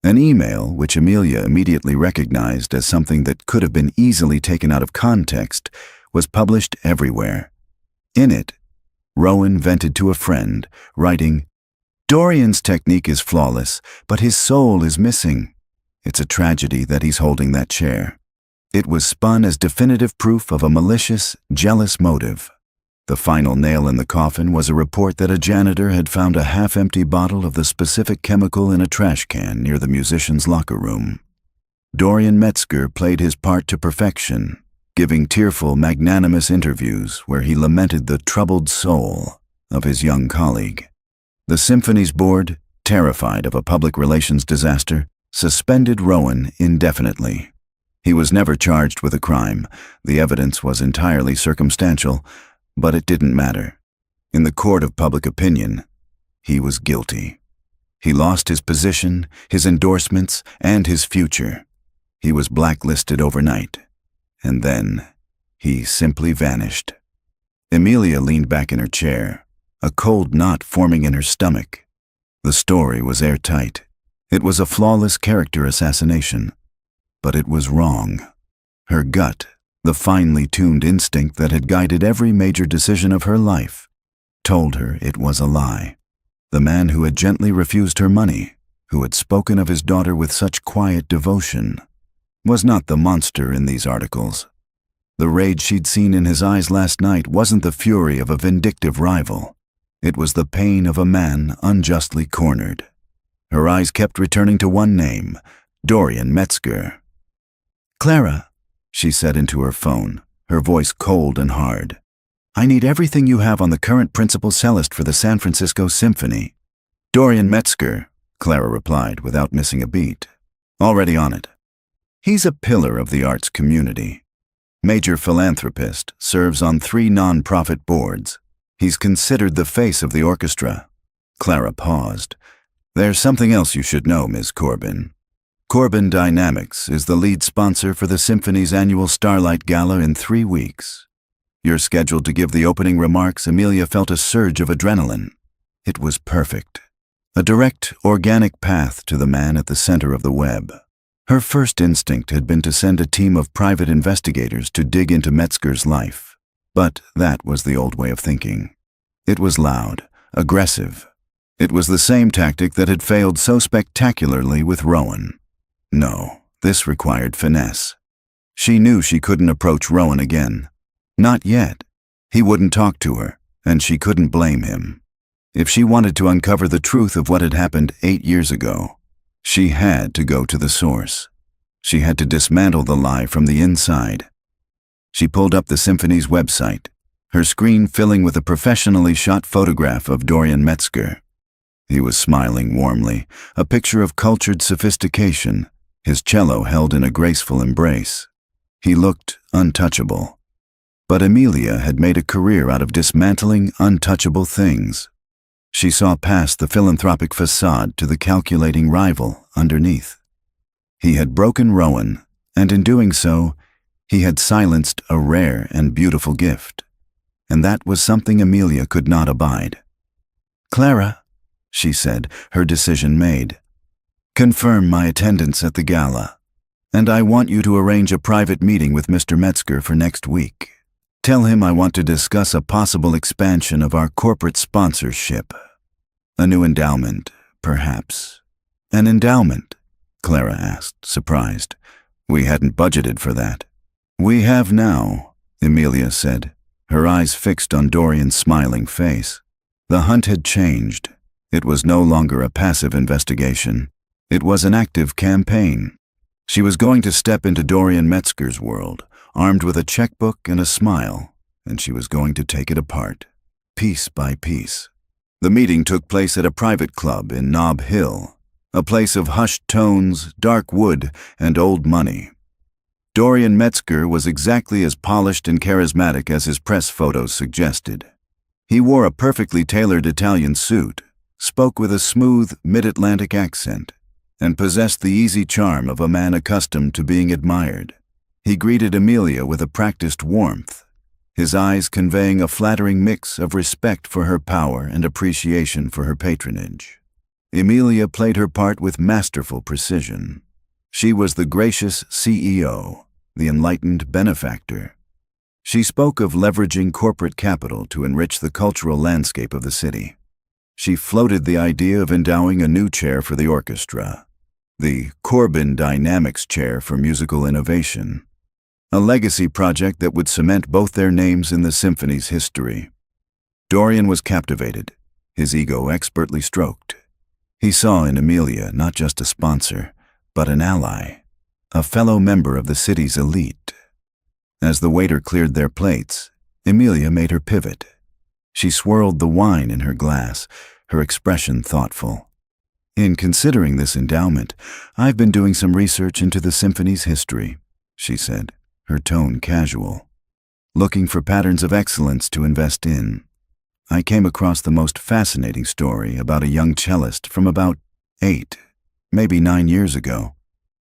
An email, which Amelia immediately recognized as something that could have been easily taken out of context, was published everywhere. In it, Rowan vented to a friend, writing, Dorian's technique is flawless, but his soul is missing. It's a tragedy that he's holding that chair. It was spun as definitive proof of a malicious, jealous motive. The final nail in the coffin was a report that a janitor had found a half-empty bottle of the specific chemical in a trash can near the musician's locker room. Dorian Metzger played his part to perfection, giving tearful, magnanimous interviews where he lamented the troubled soul of his young colleague. The symphony's board, terrified of a public relations disaster, suspended Rowan indefinitely. He was never charged with a crime. The evidence was entirely circumstantial, but it didn't matter. In the court of public opinion, he was guilty. He lost his position, his endorsements, and his future. He was blacklisted overnight. And then, he simply vanished. Emilia leaned back in her chair, a cold knot forming in her stomach. The story was airtight. It was a flawless character assassination. But it was wrong. Her gut, the finely tuned instinct that had guided every major decision of her life, told her it was a lie. The man who had gently refused her money, who had spoken of his daughter with such quiet devotion, was not the monster in these articles. The rage she'd seen in his eyes last night wasn't the fury of a vindictive rival. It was the pain of a man unjustly cornered. Her eyes kept returning to one name, Dorian Metzger. "Clara," she said into her phone, her voice cold and hard. "I need everything you have on the current principal cellist for the San Francisco Symphony." "Dorian Metzger," Clara replied without missing a beat. "Already on it." He's a pillar of the arts community. Major philanthropist, serves on 3 non-profit boards. He's considered the face of the orchestra. Clara paused. "There's something else you should know, Ms. Corbin. Corbin Dynamics is the lead sponsor for the Symphony's annual Starlight Gala in 3 weeks. You're scheduled to give the opening remarks." Emilia felt a surge of adrenaline. It was perfect. A direct, organic path to the man at the center of the web. Her first instinct had been to send a team of private investigators to dig into Metzger's life. But that was the old way of thinking. It was loud, aggressive. It was the same tactic that had failed so spectacularly with Rowan. No, this required finesse. She knew she couldn't approach Rowan again. Not yet. He wouldn't talk to her, and she couldn't blame him. If she wanted to uncover the truth of what had happened 8 years ago, she had to go to the source. She had to dismantle the lie from the inside. She pulled up the Symphony's website, her screen filling with a professionally shot photograph of Dorian Metzger. He was smiling warmly, a picture of cultured sophistication, his cello held in a graceful embrace. He looked untouchable. But Emilia had made a career out of dismantling untouchable things. She saw past the philanthropic facade to the calculating rival underneath. He had broken Rowan, and in doing so, he had silenced a rare and beautiful gift. And that was something Emilia could not abide. "Clara," she said, her decision made. "Confirm my attendance at the gala, and I want you to arrange a private meeting with Mr. Metzger for next week. Tell him I want to discuss a possible expansion of our corporate sponsorship. A new endowment, perhaps." "An endowment?" Clara asked, surprised. "We hadn't budgeted for that." "We have now," Emilia said, her eyes fixed on Dorian's smiling face. The hunt had changed. It was no longer a passive investigation. It was an active campaign. She was going to step into Dorian Metzger's world, armed with a checkbook and a smile, and she was going to take it apart, piece by piece. The meeting took place at a private club in Nob Hill, a place of hushed tones, dark wood, and old money. Dorian Metzger was exactly as polished and charismatic as his press photos suggested. He wore a perfectly tailored Italian suit, spoke with a smooth, mid-Atlantic accent, and possessed the easy charm of a man accustomed to being admired. He greeted Emilia with a practiced warmth, his eyes conveying a flattering mix of respect for her power and appreciation for her patronage. Emilia played her part with masterful precision. She was the gracious CEO, the enlightened benefactor. She spoke of leveraging corporate capital to enrich the cultural landscape of the city. she floated the idea of endowing a new chair for the orchestra, the Corbin Dynamics Chair for Musical Innovation, a legacy project that would cement both their names in the symphony's history. Dorian was captivated, his ego expertly stroked. He saw in Amelia not just a sponsor, but an ally, a fellow member of the city's elite. As the waiter cleared their plates, Amelia made her pivot. She swirled the wine in her glass, her expression thoughtful. "In considering this endowment, I've been doing some research into the symphony's history," she said, her tone casual. "Looking for patterns of excellence to invest in. I came across the most fascinating story about a young cellist from about 8, maybe 9 years ago."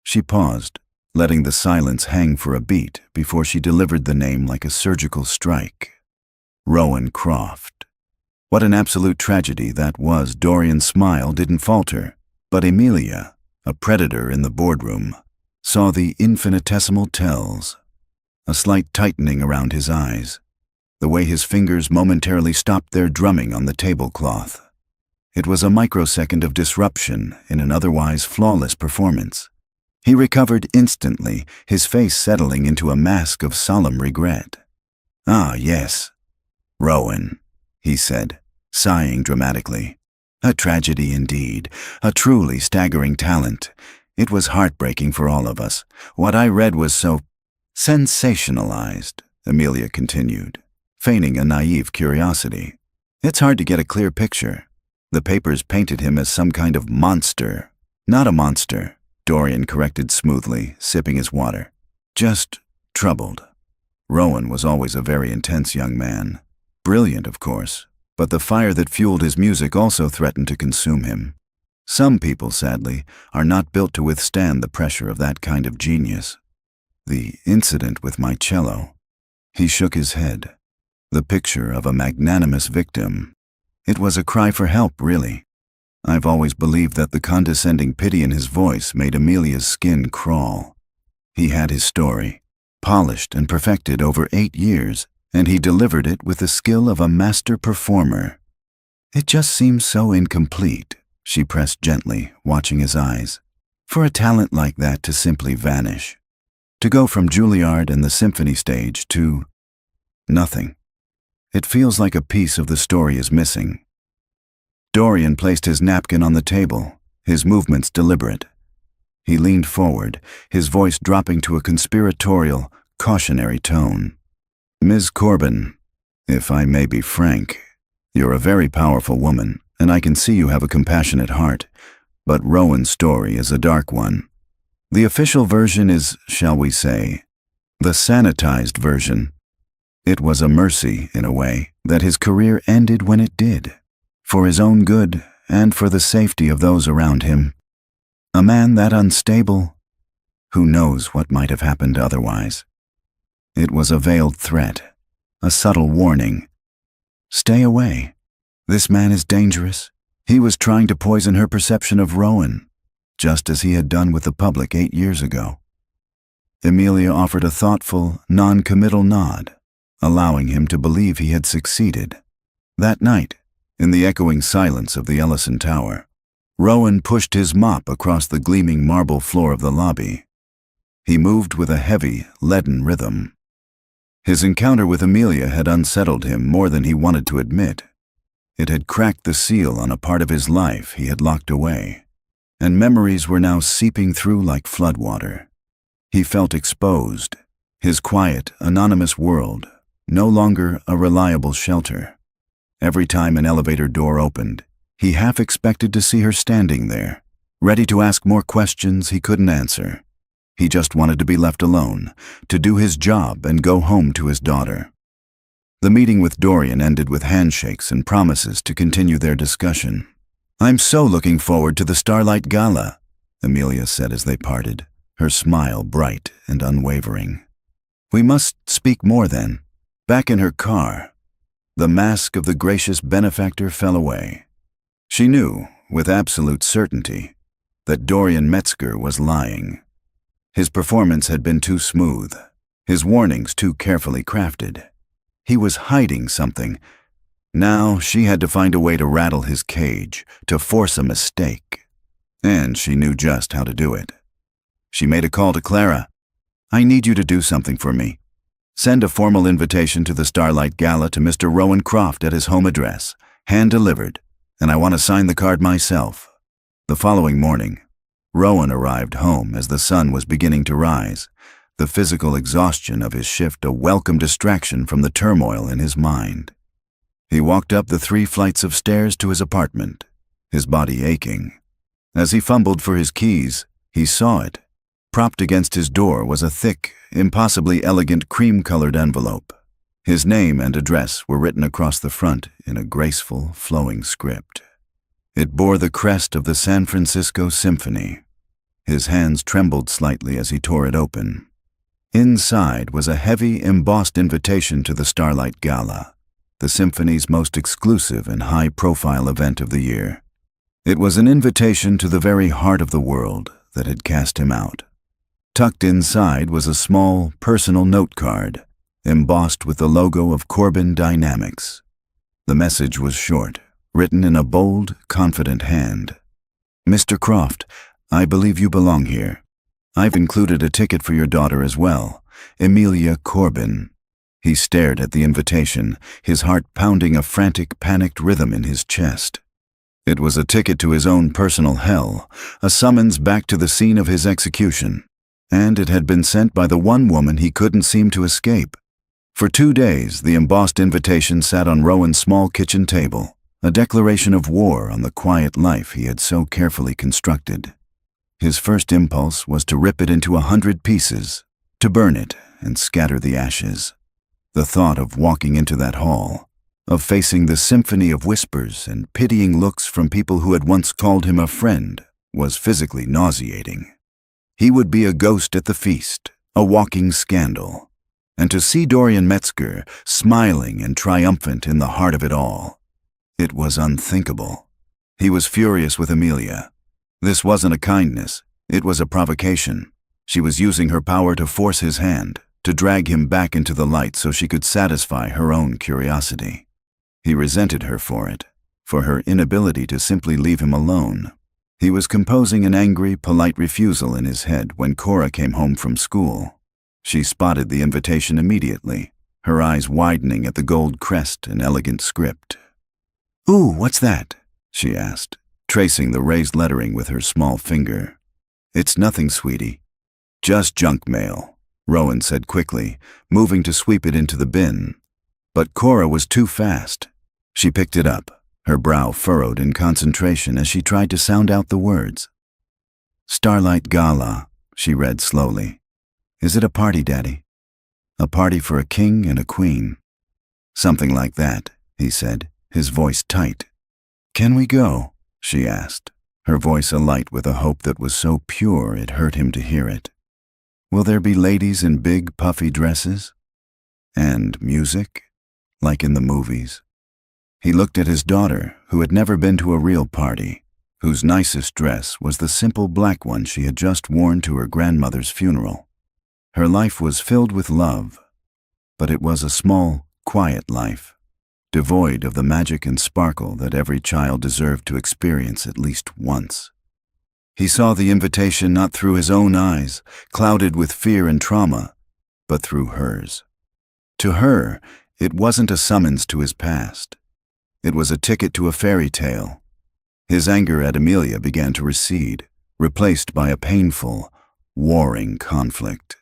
She paused, letting the silence hang for a beat before she delivered the name like a surgical strike. Rowan Croft. What an absolute tragedy that was. Dorian's smile didn't falter, but Amelia, a predator in the boardroom, saw the infinitesimal tells. A slight tightening around his eyes, the way his fingers momentarily stopped their drumming on the tablecloth. It was a microsecond of disruption in an otherwise flawless performance. He recovered instantly, his face settling into a mask of solemn regret. "Ah, yes, Rowan," he said, sighing dramatically. "A tragedy indeed, a truly staggering talent. It was heartbreaking for all of us. What I read was so sensationalized," Amelia continued, feigning a naive curiosity. "It's hard to get a clear picture. The papers painted him as some kind of monster." "Not a monster," Dorian corrected smoothly, sipping his water. "Just troubled." Rowan was always a very intense young man. Brilliant, of course, but the fire that fueled his music also threatened to consume him. Some people, sadly, are not built to withstand the pressure of that kind of genius. The incident with my cello. He shook his head. The picture of a magnanimous victim. It was a cry for help, really. I've always believed that the condescending pity in his voice made Amelia's skin crawl. He had his story, polished and perfected over 8 years, and he delivered it with the skill of a master performer. "It just seems so incomplete," she pressed gently, watching his eyes. "For a talent like that to simply vanish. To go from Juilliard and the symphony stage to nothing. It feels like a piece of the story is missing." Dorian placed his napkin on the table, his movements deliberate. He leaned forward, his voice dropping to a conspiratorial, cautionary tone. "Ms. Corbin, if I may be frank, you're a very powerful woman, and I can see you have a compassionate heart, but Rowan's story is a dark one. The official version is, shall we say, the sanitized version. It was a mercy, in a way, that his career ended when it did, for his own good and for the safety of those around him. A man that unstable, who knows what might have happened otherwise. It was a veiled threat, a subtle warning. Stay away. This man is dangerous. He was trying to poison her perception of Rowan, just as he had done with the public 8 years ago." Amelia offered a thoughtful, non-committal nod, allowing him to believe he had succeeded. That night, in the echoing silence of the Ellison Tower, Rowan pushed his mop across the gleaming marble floor of the lobby. He moved with a heavy, leaden rhythm. His encounter with Amelia had unsettled him more than he wanted to admit. It had cracked the seal on a part of his life he had locked away, and memories were now seeping through like floodwater. He felt exposed, his quiet, anonymous world no longer a reliable shelter. Every time an elevator door opened, he half expected to see her standing there, ready to ask more questions he couldn't answer. He just wanted to be left alone, to do his job and go home to his daughter. The meeting with Dorian ended with handshakes and promises to continue their discussion. "I'm so looking forward to the Starlight Gala," Amelia said as they parted, her smile bright and unwavering. "We must speak more then." Back in her car, the mask of the gracious benefactor fell away. She knew, with absolute certainty, that Dorian Metzger was lying. His performance had been too smooth, his warnings too carefully crafted. He was hiding something, Now she had to find a way to rattle his cage, to force a mistake. And she knew just how to do it. She made a call to Clara. "I need you to do something for me. Send a formal invitation to the Starlight Gala to Mr. Rowan Croft at his home address, hand-delivered, and I want to sign the card myself." The following morning, Rowan arrived home as the sun was beginning to rise, the physical exhaustion of his shift a welcome distraction from the turmoil in his mind. He walked up the 3 flights of stairs to his apartment, his body aching. As he fumbled for his keys, he saw it. Propped against his door was a thick, impossibly elegant cream-colored envelope. His name and address were written across the front in a graceful, flowing script. It bore the crest of the San Francisco Symphony. His hands trembled slightly as he tore it open. Inside was a heavy, embossed invitation to the Starlight Gala, the Symphony's most exclusive and high-profile event of the year. It was an invitation to the very heart of the world that had cast him out. Tucked inside was a small, personal note card, embossed with the logo of Corbin Dynamics. The message was short, written in a bold, confident hand. "Mr. Croft, I believe you belong here. I've included a ticket for your daughter as well, Amelia Corbin." He stared at the invitation, his heart pounding a frantic, panicked rhythm in his chest. It was a ticket to his own personal hell, a summons back to the scene of his execution, and it had been sent by the one woman he couldn't seem to escape. For 2 days, the embossed invitation sat on Rowan's small kitchen table, a declaration of war on the quiet life he had so carefully constructed. His first impulse was to rip it into 100 pieces, to burn it and scatter the ashes. The thought of walking into that hall, of facing the symphony of whispers and pitying looks from people who had once called him a friend, was physically nauseating. He would be a ghost at the feast, a walking scandal. And to see Dorian Metzger smiling and triumphant in the heart of it all, it was unthinkable. He was furious with Amelia. This wasn't a kindness, it was a provocation. She was using her power to force his hand, to drag him back into the light so she could satisfy her own curiosity. He resented her for it, for her inability to simply leave him alone. He was composing an angry, polite refusal in his head when Cora came home from school. She spotted the invitation immediately, her eyes widening at the gold crest and elegant script. "Ooh, what's that?" she asked, tracing the raised lettering with her small finger. "It's nothing, sweetie. Just junk mail," Rowan said quickly, moving to sweep it into the bin. But Cora was too fast. She picked it up, her brow furrowed in concentration as she tried to sound out the words. "Starlight Gala," she read slowly. "Is it a party, Daddy? A party for a king and a queen?" "Something like that," he said, his voice tight. "Can we go?" she asked, her voice alight with a hope that was so pure it hurt him to hear it. "Will there be ladies in big, puffy dresses? And music, like in the movies?" He looked at his daughter, who had never been to a real party, whose nicest dress was the simple black one she had just worn to her grandmother's funeral. Her life was filled with love, but it was a small, quiet life, devoid of the magic and sparkle that every child deserved to experience at least once. He saw the invitation not through his own eyes, clouded with fear and trauma, but through hers. To her, it wasn't a summons to his past. It was a ticket to a fairy tale. His anger at Amelia began to recede, replaced by a painful, warring conflict.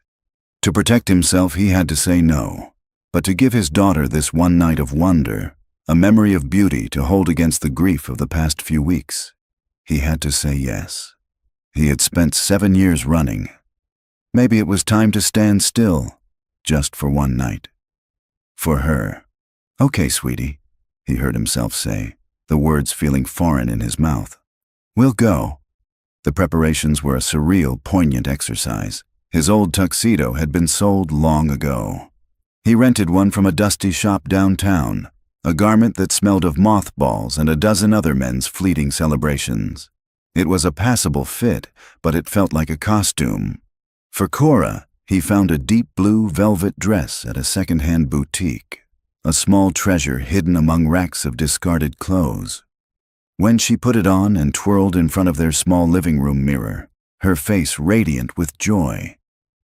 To protect himself, he had to say no, but to give his daughter this one night of wonder, a memory of beauty to hold against the grief of the past few weeks, he had to say yes. He had spent 7 years running. Maybe it was time to stand still, just for one night. For her. "Okay, sweetie," he heard himself say, the words feeling foreign in his mouth. "We'll go." The preparations were a surreal, poignant exercise. His old tuxedo had been sold long ago. He rented one from a dusty shop downtown, a garment that smelled of mothballs and a dozen other men's fleeting celebrations. It was a passable fit, but it felt like a costume. For Cora, he found a deep blue velvet dress at a second-hand boutique, a small treasure hidden among racks of discarded clothes. When she put it on and twirled in front of their small living room mirror, her face radiant with joy,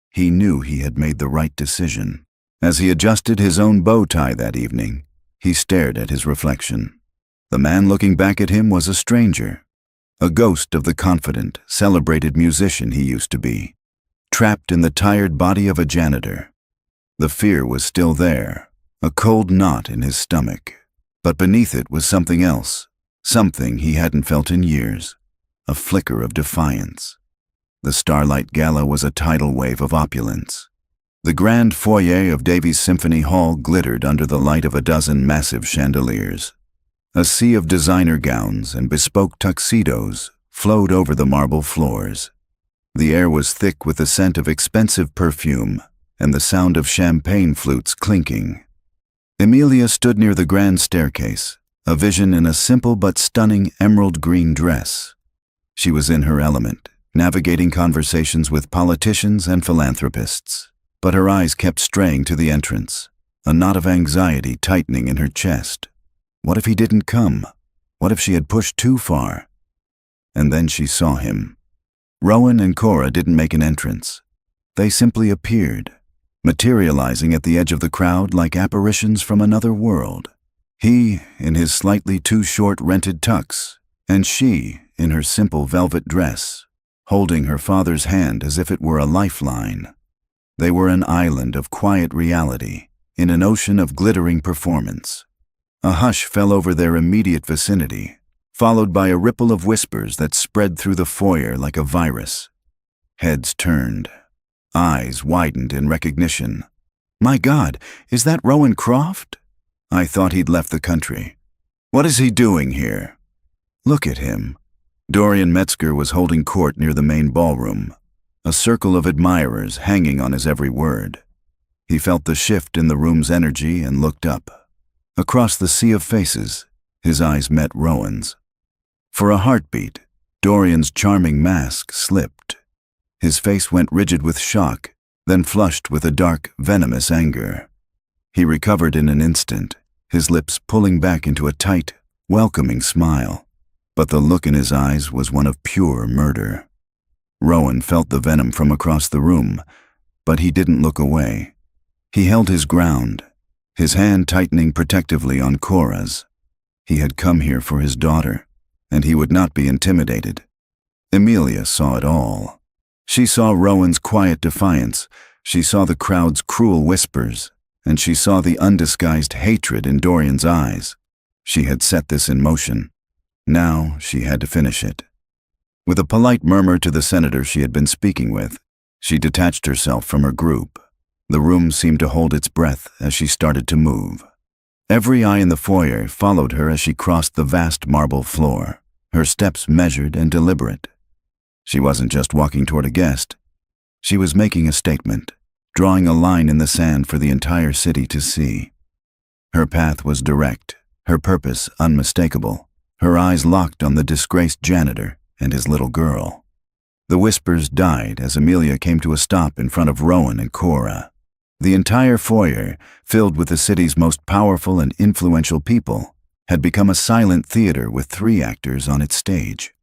he knew he had made the right decision. As he adjusted his own bow tie that evening, he stared at his reflection. The man looking back at him was a stranger, a ghost of the confident, celebrated musician he used to be, trapped in the tired body of a janitor. The fear was still there, a cold knot in his stomach, but beneath it was something else, something he hadn't felt in years, a flicker of defiance. The Starlight Gala was a tidal wave of opulence. The grand foyer of Davies Symphony Hall glittered under the light of a dozen massive chandeliers. A sea of designer gowns and bespoke tuxedos flowed over the marble floors. The air was thick with the scent of expensive perfume and the sound of champagne flutes clinking. Amelia stood near the grand staircase, a vision in a simple but stunning emerald green dress. She was in her element, navigating conversations with politicians and philanthropists, but her eyes kept straying to the entrance, a knot of anxiety tightening in her chest. What if he didn't come? What if she had pushed too far? And then she saw him. Rowan and Cora didn't make an entrance. They simply appeared, materializing at the edge of the crowd like apparitions from another world. He in his slightly too short rented tux, and she in her simple velvet dress, holding her father's hand as if it were a lifeline. They were an island of quiet reality in an ocean of glittering performance. A hush fell over their immediate vicinity, followed by a ripple of whispers that spread through the foyer like a virus. Heads turned. Eyes widened in recognition. "My God, is that Rowan Croft? I thought he'd left the country. What is he doing here? Look at him." Dorian Metzger was holding court near the main ballroom, a circle of admirers hanging on his every word. He felt the shift in the room's energy and looked up. Across the sea of faces, his eyes met Rowan's. For a heartbeat, Dorian's charming mask slipped. His face went rigid with shock, then flushed with a dark, venomous anger. He recovered in an instant, his lips pulling back into a tight, welcoming smile. But the look in his eyes was one of pure murder. Rowan felt the venom from across the room, but he didn't look away. He held his ground, his hand tightening protectively on Cora's. He had come here for his daughter, and he would not be intimidated. Amelia saw it all. She saw Rowan's quiet defiance, she saw the crowd's cruel whispers, and she saw the undisguised hatred in Dorian's eyes. She had set this in motion. Now she had to finish it. With a polite murmur to the senator she had been speaking with, she detached herself from her group. The room seemed to hold its breath as she started to move. Every eye in the foyer followed her as she crossed the vast marble floor, her steps measured and deliberate. She wasn't just walking toward a guest. She was making a statement, drawing a line in the sand for the entire city to see. Her path was direct, her purpose unmistakable, her eyes locked on the disgraced janitor and his little girl. The whispers died as Amelia came to a stop in front of Rowan and Cora. The entire foyer, filled with the city's most powerful and influential people, had become a silent theater with 3 actors on its stage.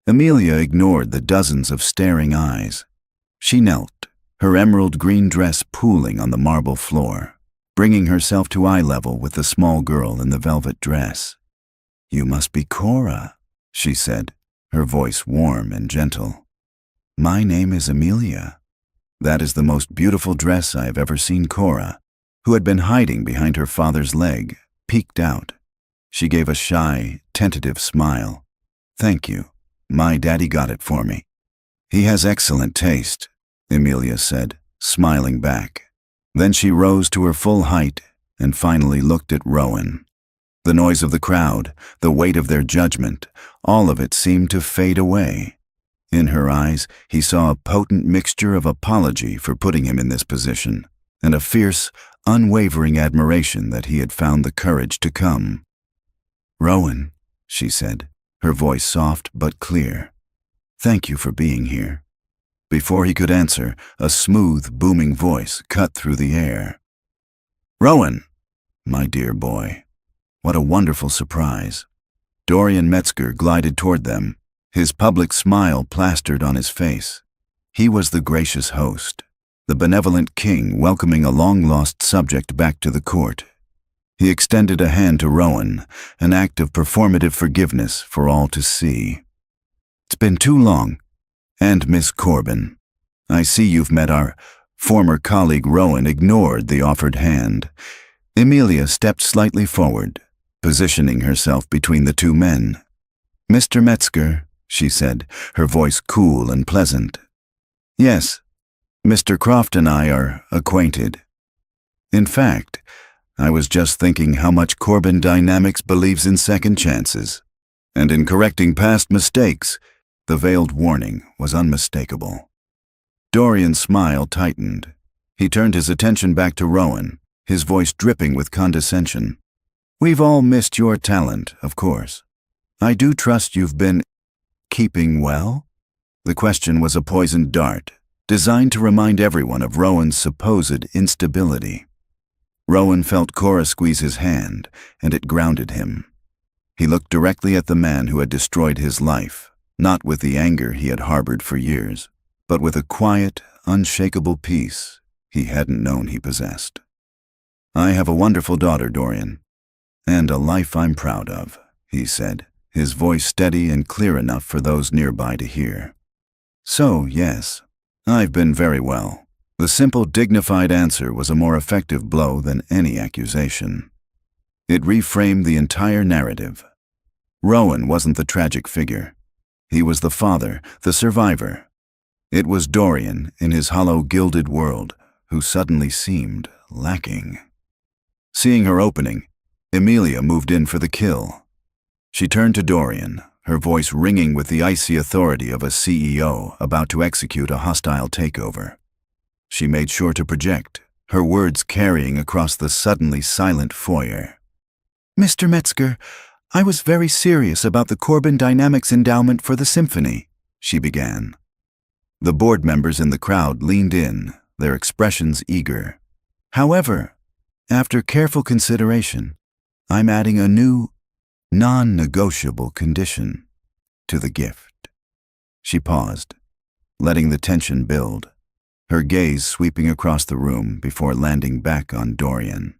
Amelia ignored the dozens of staring eyes. She knelt, her emerald green dress pooling on the marble floor, bringing herself to eye level with the small girl in the velvet dress. "You must be Cora," she said, her voice warm and gentle. "My name is Amelia." "That is the most beautiful dress I have ever seen." Cora, who had been hiding behind her father's leg, peeked out. She gave a shy, tentative smile. "Thank you. My daddy got it for me." "He has excellent taste," Amelia said, smiling back. Then she rose to her full height and finally looked at Rowan. The noise of the crowd, the weight of their judgment, all of it seemed to fade away. In her eyes, he saw a potent mixture of apology for putting him in this position, and a fierce, unwavering admiration that he had found the courage to come. "Rowan," she said, her voice soft but clear. "Thank you for being here." Before he could answer, a smooth, booming voice cut through the air. "Rowan!" My dear boy. What a wonderful surprise. Dorian Metzger glided toward them, his public smile plastered on his face. He was the gracious host, the benevolent king welcoming a long-lost subject back to the court. He extended a hand to Rowan, an act of performative forgiveness for all to see. It's been too long. And Miss Corbin, I see you've met our former colleague. Rowan ignored the offered hand. Amelia stepped slightly forward, positioning herself between the two men. Mr. Metzger, she said, her voice cool and pleasant. Yes, Mr. Croft and I are acquainted. In fact, I was just thinking how much Corbin Dynamics believes in second chances, and in correcting past mistakes. The veiled warning was unmistakable. Dorian's smile tightened. He turned his attention back to Rowan, his voice dripping with condescension. We've all missed your talent, of course. I do trust you've been keeping well? The question was a poisoned dart, designed to remind everyone of Rowan's supposed instability. Rowan felt Cora squeeze his hand, and it grounded him. He looked directly at the man who had destroyed his life, not with the anger he had harbored for years, but with a quiet, unshakable peace he hadn't known he possessed. I have a wonderful daughter, Dorian, and a life I'm proud of, he said, his voice steady and clear enough for those nearby to hear. So, yes, I've been very well. The simple, dignified answer was a more effective blow than any accusation. It reframed the entire narrative. Rowan wasn't the tragic figure. He was the father, the survivor. It was Dorian, in his hollow, gilded world, who suddenly seemed lacking. Seeing her opening, Amelia moved in for the kill. She turned to Dorian, her voice ringing with the icy authority of a CEO about to execute a hostile takeover. She made sure to project, her words carrying across the suddenly silent foyer. Mr. Metzger, I was very serious about the Corbin Dynamics endowment for the symphony, she began. The board members in the crowd leaned in, their expressions eager. However, after careful consideration, I'm adding a new, non-negotiable condition to the gift. She paused, letting the tension build, her gaze sweeping across the room before landing back on Dorian.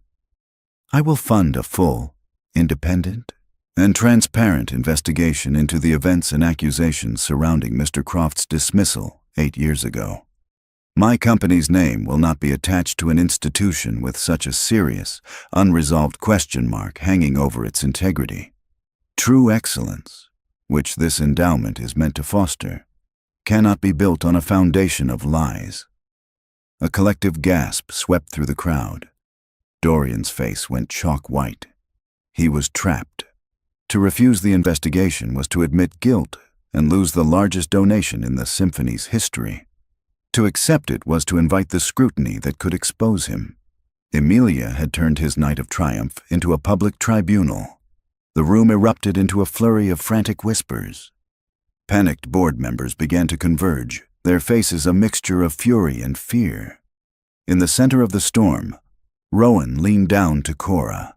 I will fund a full, independent, and transparent investigation into the events and accusations surrounding Mr. Croft's dismissal 8 years ago. My company's name will not be attached to an institution with such a serious, unresolved question mark hanging over its integrity. True excellence, which this endowment is meant to foster, cannot be built on a foundation of lies. A collective gasp swept through the crowd. Dorian's face went chalk white. He was trapped. To refuse the investigation was to admit guilt and lose the largest donation in the symphony's history. To accept it was to invite the scrutiny that could expose him. Amelia had turned his night of triumph into a public tribunal. The room erupted into a flurry of frantic whispers. Panicked board members began to converge, their faces a mixture of fury and fear. In the center of the storm, Rowan leaned down to Cora.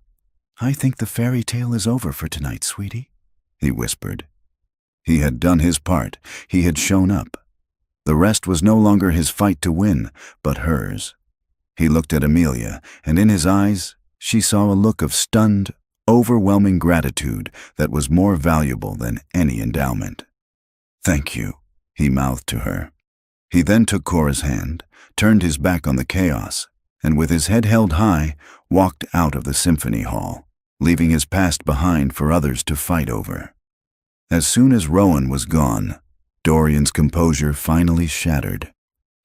I think the fairy tale is over for tonight, sweetie, he whispered. He had done his part. He had shown up. The rest was no longer his fight to win, but hers. He looked at Amelia, and in his eyes, she saw a look of stunned, overwhelming gratitude that was more valuable than any endowment. Thank you, he mouthed to her. He then took Cora's hand, turned his back on the chaos, and with his head held high, walked out of the symphony hall, leaving his past behind for others to fight over. As soon as Rowan was gone, Dorian's composure finally shattered.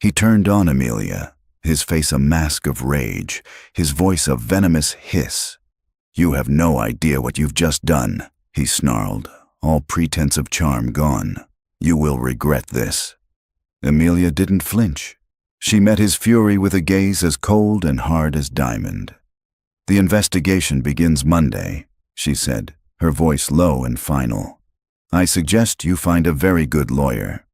He turned on Amelia, his face a mask of rage, his voice a venomous hiss. You have no idea what you've just done, he snarled, all pretense of charm gone. You will regret this. Amelia didn't flinch. She met his fury with a gaze as cold and hard as diamond. The investigation begins Monday, she said, her voice low and final. I suggest you find a very good lawyer.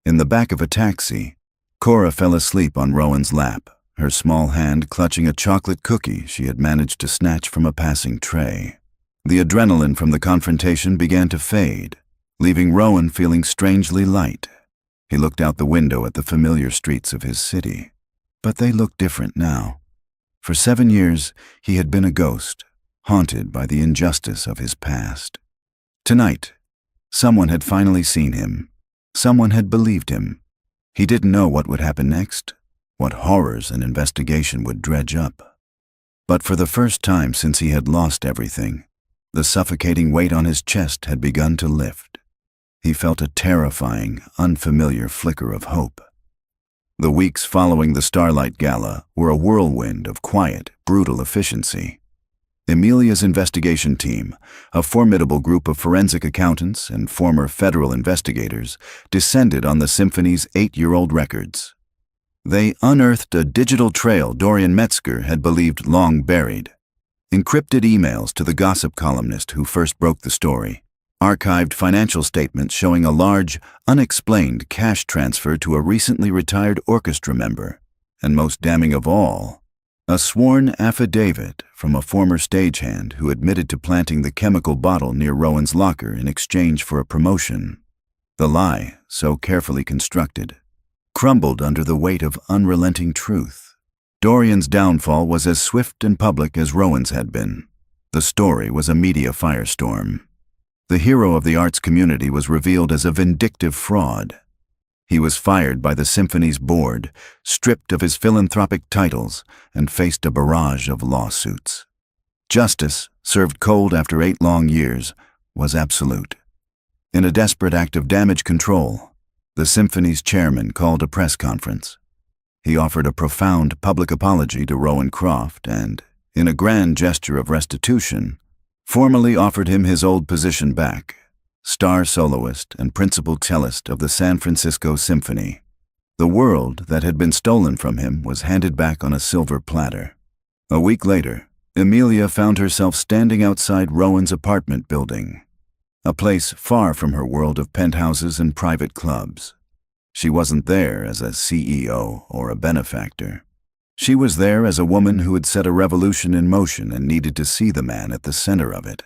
In the back of a taxi, Cora fell asleep on Rowan's lap, her small hand clutching a chocolate cookie she had managed to snatch from a passing tray. The adrenaline from the confrontation began to fade, leaving Rowan feeling strangely light. He looked out the window at the familiar streets of his city. But they looked different now. For 7 years, he had been a ghost, haunted by the injustice of his past. Tonight, someone had finally seen him. Someone had believed him. He didn't know what would happen next, what horrors an investigation would dredge up. But for the first time since he had lost everything, the suffocating weight on his chest had begun to lift. He felt a terrifying, unfamiliar flicker of hope. The weeks following the Starlight Gala were a whirlwind of quiet, brutal efficiency. Amelia's investigation team, a formidable group of forensic accountants and former federal investigators, descended on the symphony's 8-year-old records. They unearthed a digital trail Dorian Metzger had believed long buried. Encrypted emails to the gossip columnist who first broke the story. Archived financial statements showing a large, unexplained cash transfer to a recently retired orchestra member. And most damning of all, a sworn affidavit from a former stagehand who admitted to planting the chemical bottle near Rowan's locker in exchange for a promotion. The lie, so carefully constructed, crumbled under the weight of unrelenting truth. Dorian's downfall was as swift and public as Rowan's had been. The story was a media firestorm. The hero of the arts community was revealed as a vindictive fraud. He was fired by the symphony's board, stripped of his philanthropic titles, and faced a barrage of lawsuits. Justice, served cold after 8 long years, was absolute. In a desperate act of damage control, the symphony's chairman called a press conference. He offered a profound public apology to Rowan Croft and, in a grand gesture of restitution, formally offered him his old position back, star soloist and principal cellist of the San Francisco Symphony. The world that had been stolen from him was handed back on a silver platter. A week later, Amelia found herself standing outside Rowan's apartment building, a place far from her world of penthouses and private clubs. She wasn't there as a CEO or a benefactor. She was there as a woman who had set a revolution in motion and needed to see the man at the center of it.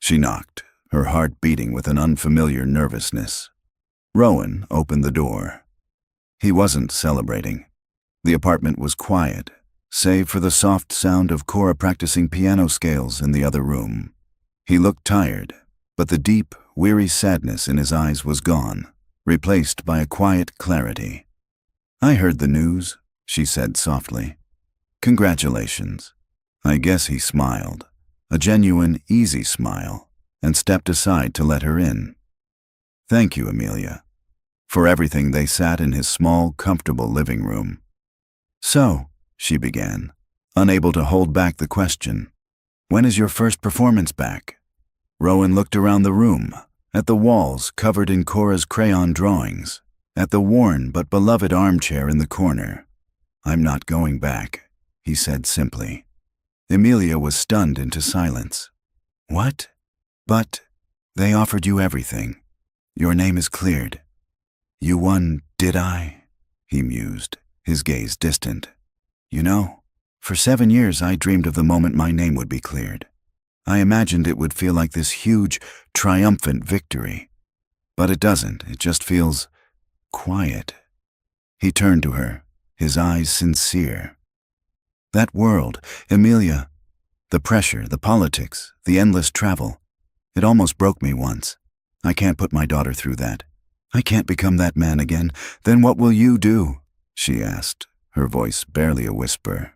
She knocked, her heart beating with an unfamiliar nervousness. Rowan opened the door. He wasn't celebrating. The apartment was quiet, save for the soft sound of Cora practicing piano scales in the other room. He looked tired, but the deep, weary sadness in his eyes was gone, replaced by a quiet clarity. "I heard the news," she said softly. "Congratulations." I guess he smiled, a genuine, easy smile, and stepped aside to let her in. "Thank you, Amelia." For everything, they sat in his small, comfortable living room. "So," she began, unable to hold back the question, "when is your first performance back?" Rowan looked around the room, at the walls covered in Cora's crayon drawings, at the worn but beloved armchair in the corner. "I'm not going back," he said simply. Amelia was stunned into silence. "What?" "But they offered you everything. Your name is cleared." "You won, did I?" he mused, his gaze distant. "You know, for 7 years I dreamed of the moment my name would be cleared. I imagined it would feel like this huge, triumphant victory. But it doesn't, it just feels quiet." He turned to her, his eyes sincere. "That world, Amelia, the pressure, the politics, the endless travel, it almost broke me once. I can't put my daughter through that. I can't become that man again. Then what will you do?" she asked, her voice barely a whisper.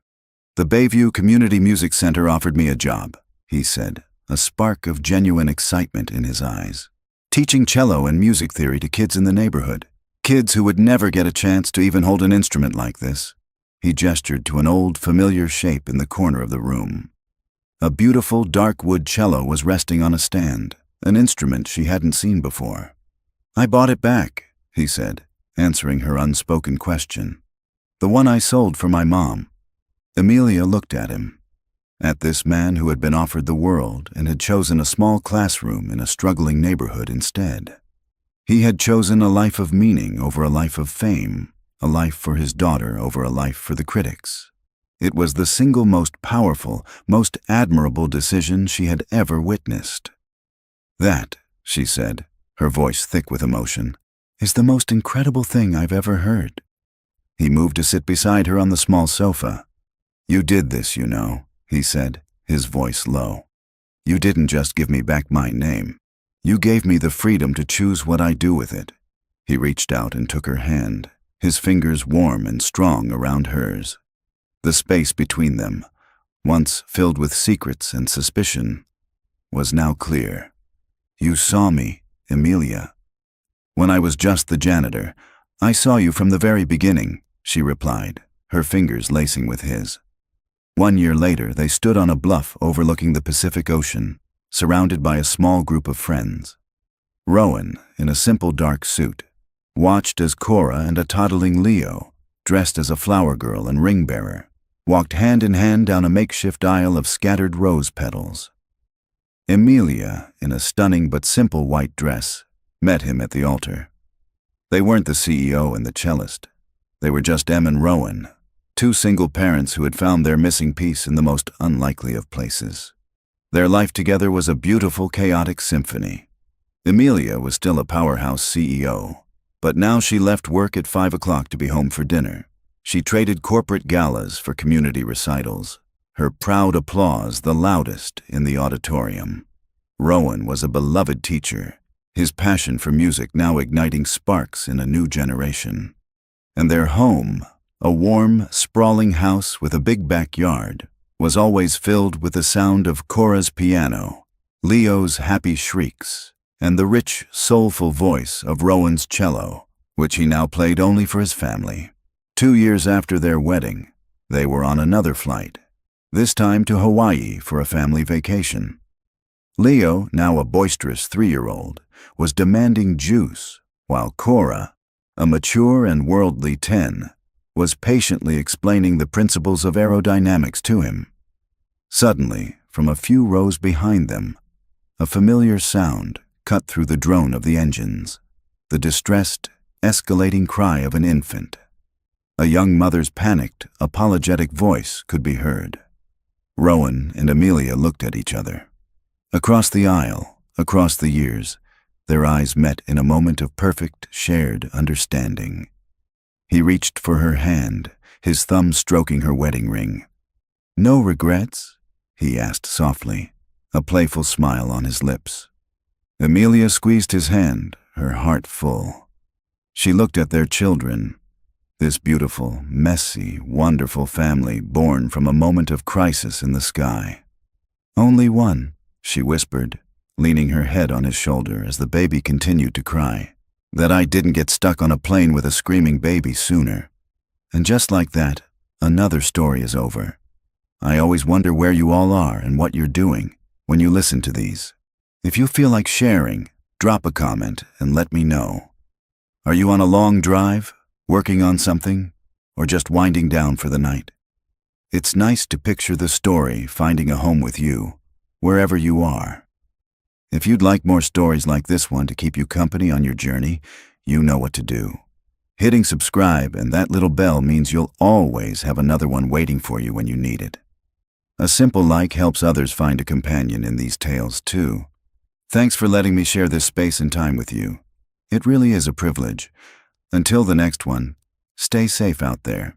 "The Bayview Community Music Center offered me a job," he said, a spark of genuine excitement in his eyes. "Teaching cello and music theory to kids in the neighborhood. Kids who would never get a chance to even hold an instrument like this." He gestured to an old, familiar shape in the corner of the room. A beautiful, dark wood cello was resting on a stand, an instrument she hadn't seen before. "I bought it back," he said, answering her unspoken question. "The one I sold for my mom." Amelia looked at him, at this man who had been offered the world and had chosen a small classroom in a struggling neighborhood instead. He had chosen a life of meaning over a life of fame, a life for his daughter over a life for the critics. It was the single most powerful, most admirable decision she had ever witnessed. "That," she said, her voice thick with emotion, "is the most incredible thing I've ever heard." He moved to sit beside her on the small sofa. "You did this, you know," he said, his voice low. "You didn't just give me back my name. You gave me the freedom to choose what I do with it." He reached out and took her hand, his fingers warm and strong around hers. The space between them, once filled with secrets and suspicion, was now clear. "You saw me, Emilia. When I was just the janitor, I saw you from the very beginning," she replied, her fingers lacing with his. 1 year later, they stood on a bluff overlooking the Pacific Ocean, surrounded by a small group of friends. Rowan, in a simple dark suit, watched as Cora and a toddling Leo, dressed as a flower girl and ring bearer, walked hand in hand down a makeshift aisle of scattered rose petals. Emilia, in a stunning but simple white dress, met him at the altar. They weren't the CEO and the cellist. They were just Em and Rowan, two single parents who had found their missing piece in the most unlikely of places. Their life together was a beautiful, chaotic symphony. Emilia was still a powerhouse CEO, but now she left work at 5 o'clock to be home for dinner. She traded corporate galas for community recitals, her proud applause the loudest in the auditorium. Rowan was a beloved teacher, his passion for music now igniting sparks in a new generation. And their home, a warm, sprawling house with a big backyard, was always filled with the sound of Cora's piano, Leo's happy shrieks, and the rich, soulful voice of Rowan's cello, which he now played only for his family. 2 years after their wedding, they were on another flight, this time to Hawaii for a family vacation. Leo, now a boisterous 3-year-old, was demanding juice, while Cora, a mature and worldly 10, was patiently explaining the principles of aerodynamics to him. Suddenly, from a few rows behind them, a familiar sound cut through the drone of the engines, the distressed, escalating cry of an infant. A young mother's panicked, apologetic voice could be heard. Rowan and Emilia looked at each other. Across the aisle, across the years, their eyes met in a moment of perfect, shared understanding. He reached for her hand, his thumb stroking her wedding ring. "No regrets?" he asked softly, a playful smile on his lips. Emilia squeezed his hand, her heart full. She looked at their children, this beautiful, messy, wonderful family born from a moment of crisis in the sky. "Only one," she whispered, leaning her head on his shoulder as the baby continued to cry. "That I didn't get stuck on a plane with a screaming baby sooner." And just like that, another story is over. I always wonder where you all are and what you're doing when you listen to these. If you feel like sharing, drop a comment and let me know. Are you on a long drive, working on something, or just winding down for the night? It's nice to picture the story finding a home with you, wherever you are. If you'd like more stories like this one to keep you company on your journey, you know what to do. Hitting subscribe and that little bell means you'll always have another one waiting for you when you need it. A simple like helps others find a companion in these tales too. Thanks for letting me share this space and time with you. It really is a privilege. Until the next one, stay safe out there.